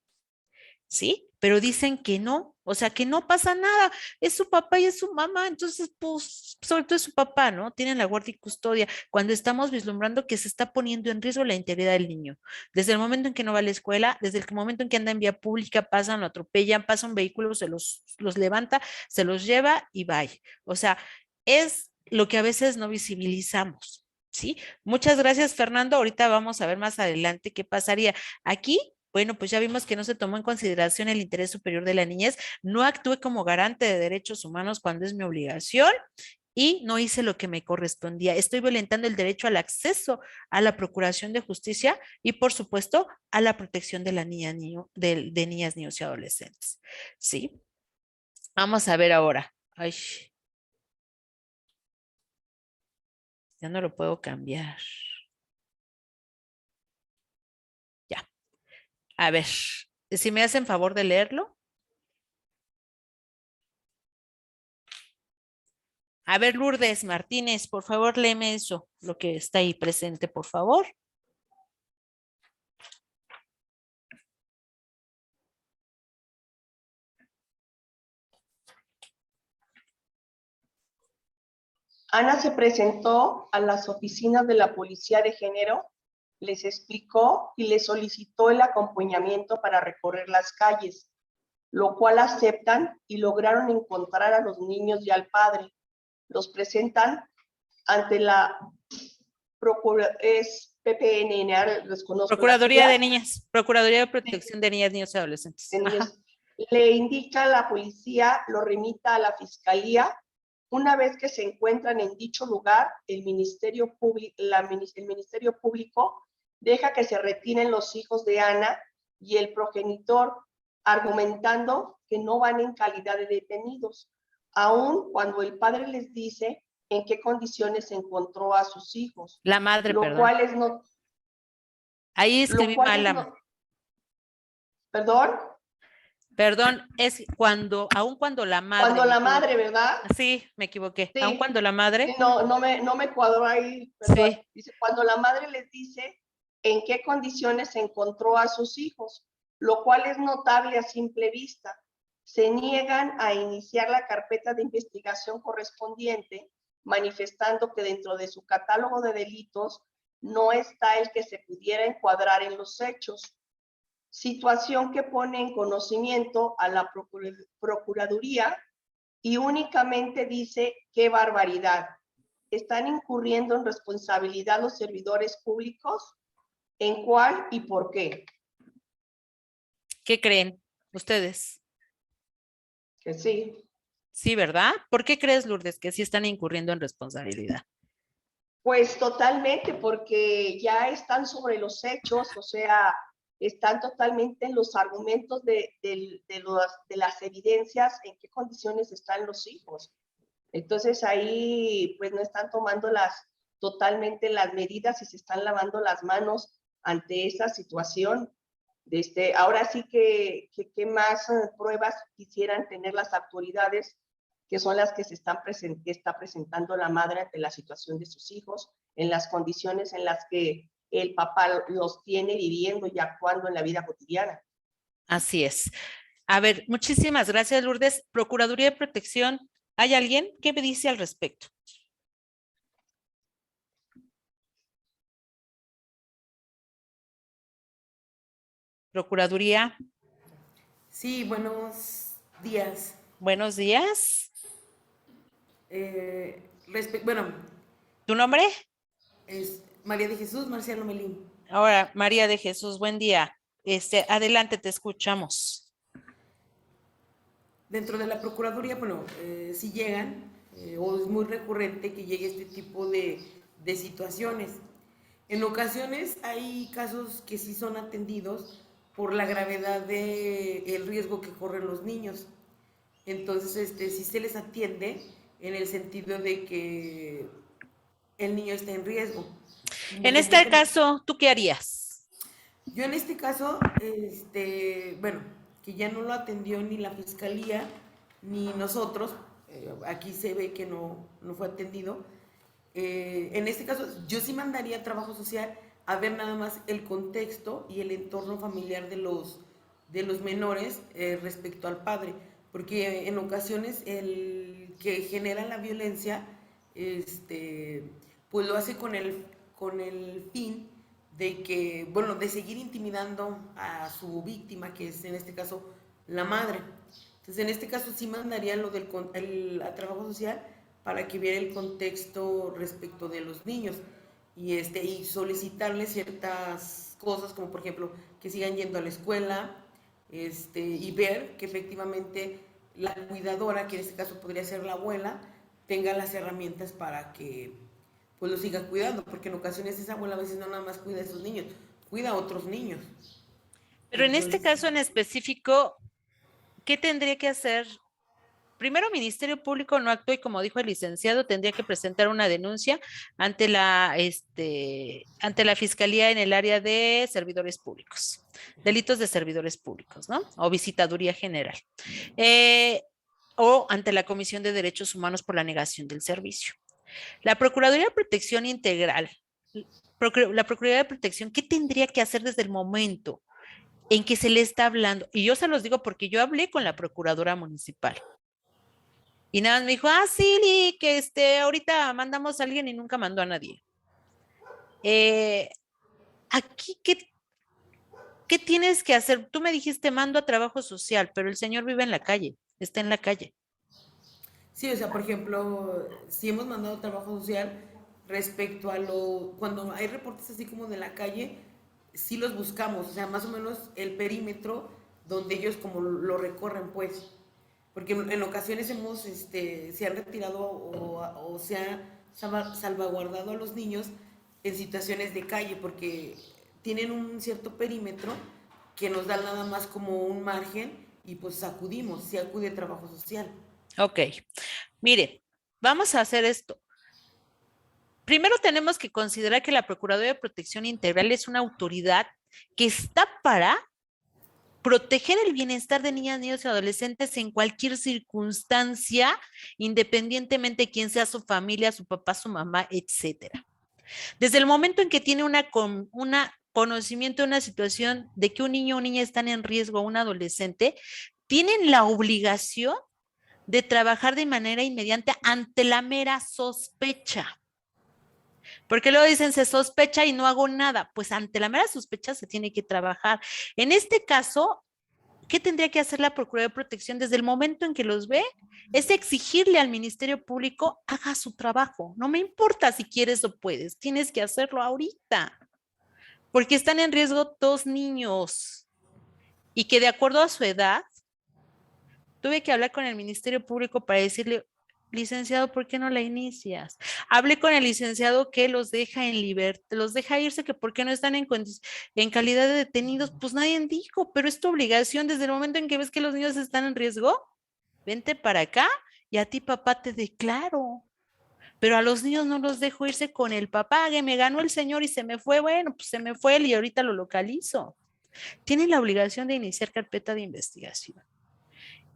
¿sí? Pero dicen que no, o sea, que no pasa nada, es su papá y es su mamá, entonces, pues, sobre todo es su papá, ¿no? Tienen la guardia y custodia, cuando estamos vislumbrando que se está poniendo en riesgo la integridad del niño. Desde el momento en que no va a la escuela, desde el momento en que anda en vía pública, pasan, lo atropellan, pasa un vehículo, se los levanta, se los lleva y va. O sea, es lo que a veces no visibilizamos. ¿Sí? Muchas gracias, Fernando. Ahorita vamos a ver más adelante qué pasaría. Aquí, bueno, pues ya vimos que no se tomó en consideración el interés superior de la niñez, no actué como garante de derechos humanos cuando es mi obligación y no hice lo que me correspondía. Estoy violentando el derecho al acceso a la procuración de justicia y, por supuesto, a la protección de la niña, de niñas, niños y adolescentes. ¿Sí? Vamos a ver ahora. Ay, ya no lo puedo cambiar. Ya. A ver, si me hacen favor de leerlo. A ver, Lourdes Martínez, por favor, léeme eso, lo que está ahí presente, por favor. Ana se presentó a las oficinas de la Policía de Género, les explicó y les solicitó el acompañamiento para recorrer las calles, lo cual aceptan y lograron encontrar a los niños y al padre. Los presentan ante la PPNR, desconozco. Procuraduría de Niñas, Procuraduría de Protección de Niñas, Niños y Adolescentes. De niños. Le indica a la policía, lo remita a la fiscalía. Una vez que se encuentran en dicho lugar, el Ministerio Público deja que se retiren los hijos de Ana y el progenitor, argumentando que no van en calidad de detenidos, aun cuando el padre les dice en qué condiciones se encontró a sus hijos. La madre, lo perdón. Cual es no, ahí escribí mal ¿Perdón? Perdón, es aun cuando la madre. Cuando la madre, ¿verdad? Sí, me equivoqué. Sí. Aun cuando la madre. Sí, no me cuadró ahí, perdón. Sí. Dice, cuando la madre les dice en qué condiciones se encontró a sus hijos, lo cual es notable a simple vista. Se niegan a iniciar la carpeta de investigación correspondiente, manifestando que dentro de su catálogo de delitos no está el que se pudiera encuadrar en los hechos. Situación que pone en conocimiento a la Procuraduría y únicamente dice, qué barbaridad. ¿Están incurriendo en responsabilidad los servidores públicos? ¿En cuál y por qué? ¿Qué creen ustedes? Que sí. Sí, ¿verdad? ¿Por qué crees, Lourdes, que sí están incurriendo en responsabilidad? Pues totalmente, porque ya están sobre los hechos, o sea, están totalmente en los argumentos de las evidencias, en qué condiciones están los hijos. Entonces ahí pues no están tomando totalmente las medidas y se están lavando las manos ante esa situación. Ahora sí que qué más pruebas quisieran tener las autoridades, que son las que está presentando la madre ante la situación de sus hijos, en las condiciones en las que el papá los tiene viviendo y actuando en la vida cotidiana. Así es. A ver, muchísimas gracias, Lourdes. Procuraduría de Protección, ¿hay alguien que me dice al respecto? Procuraduría. Sí, buenos días. Buenos días. Bueno. ¿Tu nombre? Es María de Jesús Marciano Melín. Ahora, María de Jesús, buen día. Adelante, te escuchamos. Dentro de la Procuraduría, bueno, si llegan, o es muy recurrente que llegue este tipo de situaciones. En ocasiones hay casos que sí son atendidos por la gravedad del riesgo que corren los niños. Entonces, sí se les atiende en el sentido de que el niño está en riesgo. En este caso, ¿tú qué harías? Yo en este caso, bueno, que ya no lo atendió ni la fiscalía ni nosotros, aquí se ve que no fue atendido. En este caso, yo sí mandaría a trabajo social a ver nada más el contexto y el entorno familiar de los menores respecto al padre, porque en ocasiones el que genera la violencia, pues lo hace con el fin de que, bueno, de seguir intimidando a su víctima, que es en este caso la madre. Entonces, en este caso sí mandaría lo a trabajo social para que viera el contexto respecto de los niños y solicitarles ciertas cosas, como por ejemplo que sigan yendo a la escuela, y ver que efectivamente la cuidadora, que en este caso podría ser la abuela, tenga las herramientas para que pues lo siga cuidando, porque en ocasiones esa abuela a veces no nada más cuida a esos niños, cuida a otros niños. Pero en este caso en específico, ¿qué tendría que hacer? Primero, Ministerio Público no actuó y, como dijo el licenciado, tendría que presentar una denuncia ante la Fiscalía en el área de servidores públicos, delitos de servidores públicos, ¿no? O visitaduría general. O ante la Comisión de Derechos Humanos por la negación del servicio. La Procuraduría de Protección Integral, la Procuraduría de Protección, ¿qué tendría que hacer desde el momento en que se le está hablando? Y yo se los digo porque yo hablé con la Procuradora Municipal. Y nada más me dijo, sí, Li, que ahorita mandamos a alguien y nunca mandó a nadie. Aquí, ¿qué tienes que hacer? Tú me dijiste, mando a trabajo social, pero el señor vive en la calle, está en la calle. Sí, o sea, por ejemplo, si hemos mandado trabajo social respecto a cuando hay reportes así como de la calle, sí los buscamos, o sea, más o menos el perímetro donde ellos como lo recorren, pues, porque en ocasiones se han retirado o se ha salvaguardado a los niños en situaciones de calle, porque tienen un cierto perímetro que nos da nada más como un margen y pues acudimos, si acude trabajo social. Ok, mire, vamos a hacer esto. Primero tenemos que considerar que la Procuraduría de Protección Integral es una autoridad que está para proteger el bienestar de niñas, niños y adolescentes en cualquier circunstancia, independientemente de quién sea su familia, su papá, su mamá, etcétera. Desde el momento en que tiene una conocimiento de una situación de que un niño o niña están en riesgo, un adolescente, tienen la obligación de trabajar de manera inmediata ante la mera sospecha. Porque luego dicen, se sospecha y no hago nada. Pues ante la mera sospecha se tiene que trabajar. En este caso, ¿qué tendría que hacer la Procuraduría de Protección desde el momento en que los ve? Es exigirle al Ministerio Público, haga su trabajo. No me importa si quieres o puedes, tienes que hacerlo ahorita. Porque están en riesgo 2 niños. Y que de acuerdo a su edad, tuve que hablar con el Ministerio Público para decirle, licenciado, ¿por qué no la inicias? Hablé con el licenciado que los deja en libertad, los deja irse, que por qué no están en calidad de detenidos. Pues nadie dijo, pero es tu obligación desde el momento en que ves que los niños están en riesgo, vente para acá y a ti, papá, te declaro. Pero a los niños no los dejo irse con el papá, que me ganó el señor y se me fue, bueno, pues se me fue él y ahorita lo localizo. Tienen la obligación de iniciar carpeta de investigación.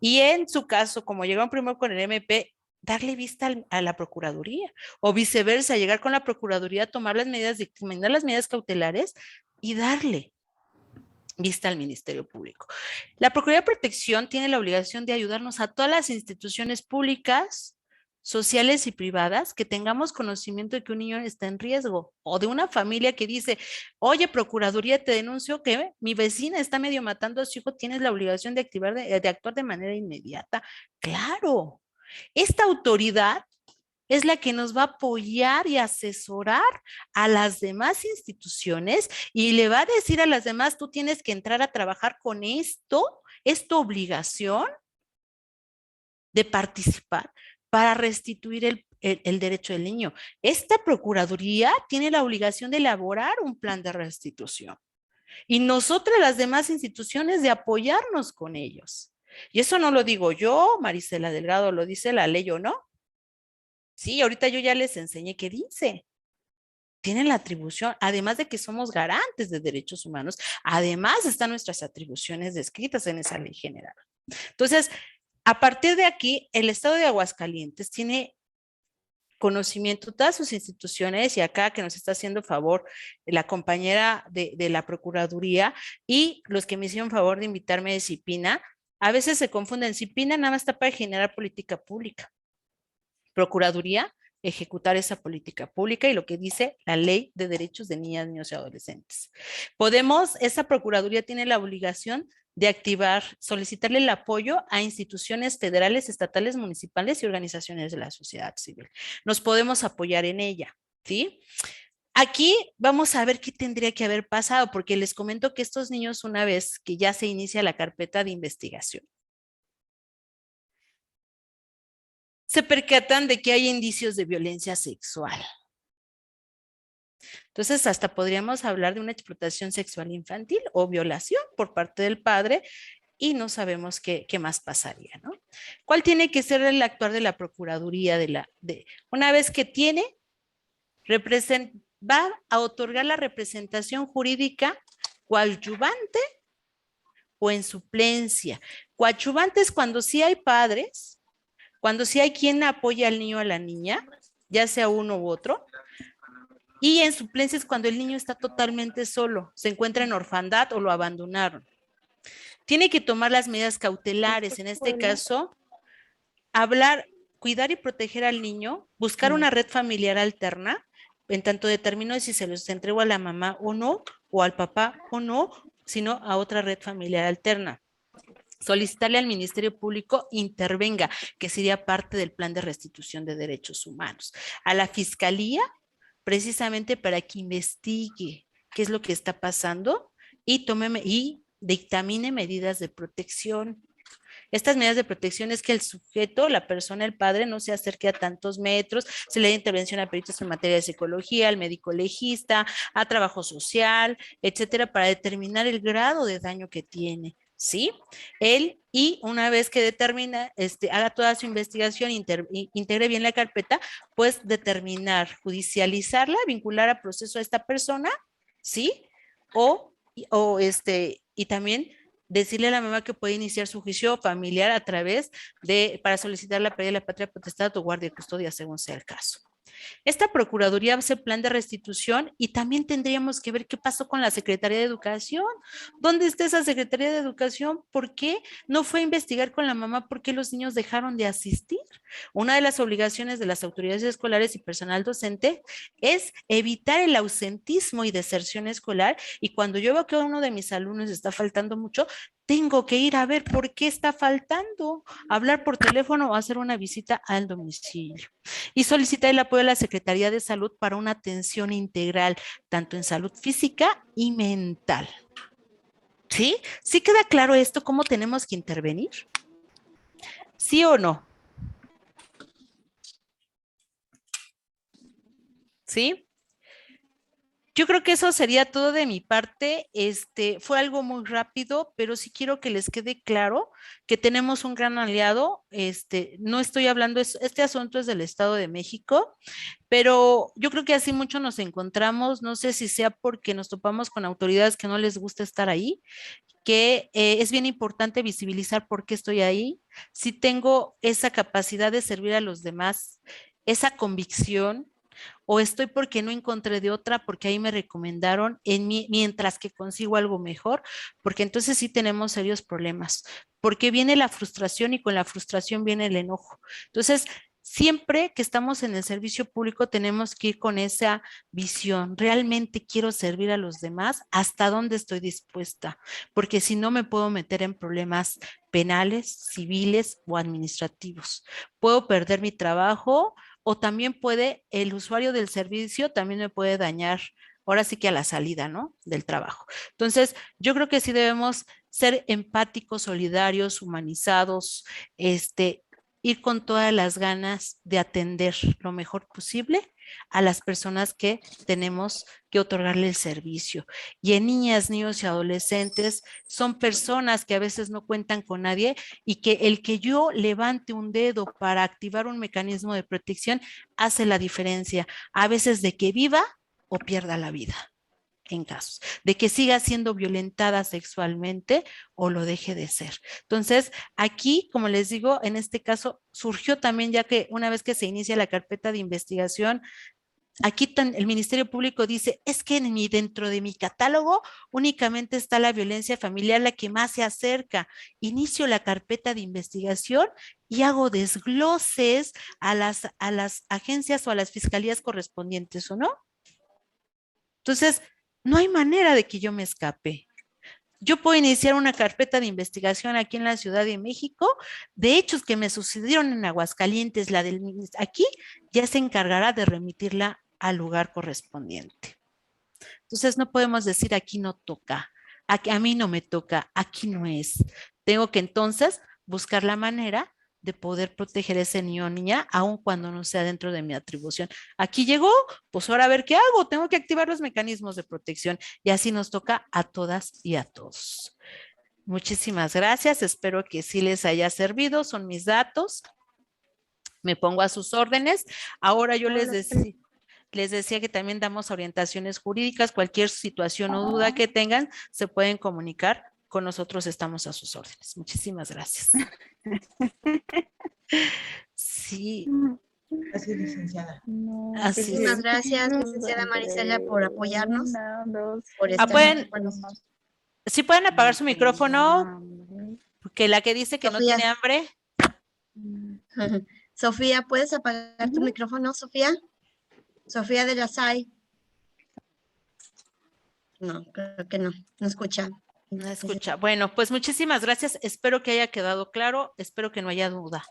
Y en su caso, como llegaron primero con el MP, darle vista a la Procuraduría, o viceversa, llegar con la Procuraduría, tomar las medidas, dictaminar las medidas cautelares y darle vista al Ministerio Público. La Procuraduría de Protección tiene la obligación de ayudarnos a todas las instituciones públicas, sociales y privadas que tengamos conocimiento de que un niño está en riesgo, o de una familia que dice, oye, Procuraduría, te denuncio que mi vecina está medio matando a su hijo, tienes la obligación de actuar de manera inmediata. Claro, esta autoridad es la que nos va a apoyar y asesorar a las demás instituciones y le va a decir a las demás, tú tienes que entrar a trabajar con esto, es tu obligación de participar para restituir el derecho del niño. Esta Procuraduría tiene la obligación de elaborar un plan de restitución y nosotras, las demás instituciones, de apoyarnos con ellos. Y eso no lo digo yo, Marisela Delgado, lo dice la ley, ¿o no? Sí, ahorita yo ya les enseñé qué dice. Tienen la atribución, además de que somos garantes de derechos humanos, además están nuestras atribuciones descritas en esa ley general. Entonces, a partir de aquí, el Estado de Aguascalientes tiene conocimiento, todas sus instituciones, y acá que nos está haciendo favor la compañera de la Procuraduría y los que me hicieron favor de invitarme de CIPINA, a veces se confunden. CIPINA nada más está para generar política pública. Procuraduría, ejecutar esa política pública y lo que dice la Ley de Derechos de Niñas, Niños y Adolescentes. Esa Procuraduría tiene la obligación de activar, solicitarle el apoyo a instituciones federales, estatales, municipales y organizaciones de la sociedad civil. Nos podemos apoyar en ella, ¿sí? Aquí vamos a ver qué tendría que haber pasado, porque les comento que estos niños, una vez que ya se inicia la carpeta de investigación, se percatan de que hay indicios de violencia sexual. Entonces, hasta podríamos hablar de una explotación sexual infantil o violación por parte del padre y no sabemos qué más pasaría, ¿no? ¿Cuál tiene que ser el actuar de la Procuraduría? Una vez que va a otorgar la representación jurídica coadyuvante o en suplencia. Coadyuvante es cuando sí hay padres, cuando sí hay quien apoya al niño o a la niña, ya sea uno u otro, y en suplencia es cuando el niño está totalmente solo, se encuentra en orfandad o lo abandonaron. Tiene que tomar las medidas cautelares, en este caso, hablar cuidar y proteger al niño, buscar una red familiar alterna, en tanto determino si se los entrego a la mamá o no, o al papá o no, sino a otra red familiar alterna. Solicitarle al Ministerio Público intervenga, que sería parte del plan de restitución de derechos humanos. A la Fiscalía, precisamente para que investigue qué es lo que está pasando y dictamine medidas de protección. Estas medidas de protección es que el sujeto, la persona, el padre, no se acerque a tantos metros, se le da intervención a peritos en materia de psicología, al médico legista, a trabajo social, etcétera, para determinar el grado de daño que tiene, ¿sí? Él, y una vez que determina, haga toda su investigación, integre bien la carpeta, pues determinar, judicializarla, vincular a proceso a esta persona, ¿sí? Y también decirle a la mamá que puede iniciar su juicio familiar a través para solicitar la pérdida de la patria potestad o guardia y custodia, según sea el caso. Esta Procuraduría hace plan de restitución y también tendríamos que ver qué pasó con la Secretaría de Educación. ¿Dónde está esa Secretaría de Educación? ¿Por qué no fue a investigar con la mamá por qué los niños dejaron de asistir? Una de las obligaciones de las autoridades escolares y personal docente es evitar el ausentismo y deserción escolar, y cuando yo veo que a uno de mis alumnos está faltando mucho, tengo que ir a ver por qué está faltando, hablar por teléfono o hacer una visita al domicilio. Y solicitar el apoyo de la Secretaría de Salud para una atención integral, tanto en salud física y mental. ¿Sí? ¿Sí queda claro esto, cómo tenemos que intervenir? ¿Sí o no? ¿Sí? Yo creo que eso sería todo de mi parte. Fue algo muy rápido, pero sí quiero que les quede claro que tenemos un gran aliado. No estoy hablando, este asunto es del Estado de México, pero yo creo que así mucho nos encontramos. No sé si sea porque nos topamos con autoridades que no les gusta estar ahí, que es bien importante visibilizar por qué estoy ahí. Si tengo esa capacidad de servir a los demás, esa convicción, o estoy porque no encontré de otra, porque ahí me recomendaron mientras que consigo algo mejor, porque entonces sí tenemos serios problemas, porque viene la frustración y con la frustración viene el enojo. Entonces, siempre que estamos en el servicio público tenemos que ir con esa visión. ¿Realmente quiero servir a los demás? ¿Hasta dónde estoy dispuesta? Porque si no me puedo meter en problemas penales, civiles o administrativos. Puedo perder mi trabajo, o también el usuario del servicio también me puede dañar, ahora sí que a la salida, ¿no? Del trabajo. Entonces, yo creo que sí debemos ser empáticos, solidarios, humanizados, ir con todas las ganas de atender lo mejor posible a las personas que tenemos que otorgarle el servicio. Y en niñas, niños y adolescentes son personas que a veces no cuentan con nadie, y que el que yo levante un dedo para activar un mecanismo de protección hace la diferencia, a veces de que viva o pierda la vida, en casos de que siga siendo violentada sexualmente o lo deje de ser. Entonces, aquí, como les digo, en este caso surgió también, ya que una vez que se inicia la carpeta de investigación, aquí el Ministerio Público dice, es que dentro de mi catálogo únicamente está la violencia familiar, la que más se acerca. Inicio la carpeta de investigación y hago desgloses a las agencias o a las fiscalías correspondientes, ¿o no? Entonces, no hay manera de que yo me escape. Yo puedo iniciar una carpeta de investigación aquí en la Ciudad de México de hechos que me sucedieron en Aguascalientes. Aquí ya se encargará de remitirla al lugar correspondiente. Entonces no podemos decir aquí no toca, a mí no me toca, aquí no es. Tengo que entonces buscar la manera de poder proteger a ese niño o niña, aun cuando no sea dentro de mi atribución. Aquí llegó, pues ahora a ver qué hago, tengo que activar los mecanismos de protección, y así nos toca a todas y a todos. Muchísimas gracias, espero que sí les haya servido, son mis datos, me pongo a sus órdenes. Ahora yo les decía que también damos orientaciones jurídicas, cualquier situación o duda que tengan, se pueden comunicar con nosotros, estamos a sus órdenes. Muchísimas gracias. Sí. Gracias, licenciada. Muchísimas gracias, licenciada Marisela, por apoyarnos. Por ¿Sí pueden apagar su micrófono? Porque la que dice que no tiene hambre. Sofía, ¿puedes apagar tu micrófono, Sofía? Sofía de la SAI. No, creo que no, no escucha. No escucha. Bueno, pues muchísimas gracias. Espero que haya quedado claro. Espero que no haya duda.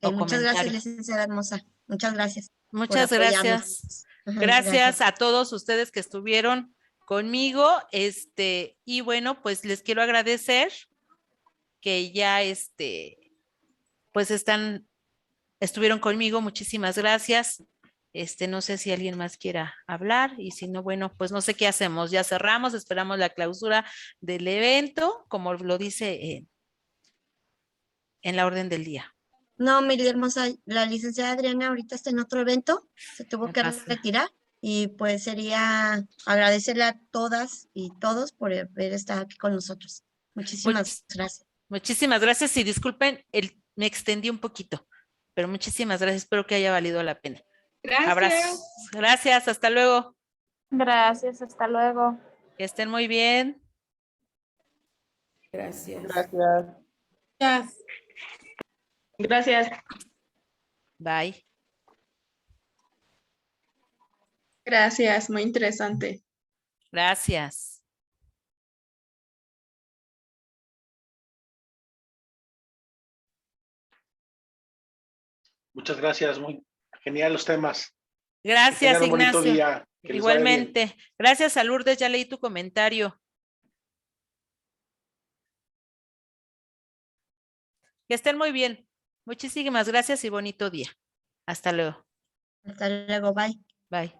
Muchas gracias, comentario. licenciada hermosa. Muchas gracias. por Muchas apoyarnos. gracias. Ajá, Gracias a todos ustedes que estuvieron conmigo. Y bueno, pues les quiero agradecer que ya pues estuvieron conmigo. Muchísimas gracias. No sé si alguien más quiera hablar y si no, bueno, pues no sé qué hacemos. Ya cerramos, esperamos la clausura del evento, como lo dice en la orden del día. No, Mili hermosa, la licenciada Adriana ahorita está en otro evento, se tuvo Me que pasa. retirar y pues sería agradecerle a todas y todos por haber estado aquí con nosotros. Muchísimas gracias. Muchísimas gracias y disculpen, me extendí un poquito, pero muchísimas gracias. Espero que haya valido la pena. Gracias. Abrazos. Gracias, hasta luego. Gracias, hasta luego. Que estén muy bien. Gracias. Gracias. Gracias. Bye. Gracias, muy interesante. Gracias. Muchas gracias, muy genial los temas. Que Gracias, tengan un bonito Ignacio. día, que les vaya bien. Igualmente. Gracias a Lourdes, ya leí tu comentario. Que estén muy bien. Muchísimas gracias y bonito día. Hasta luego. Hasta luego, bye. Bye.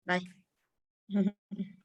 Bye.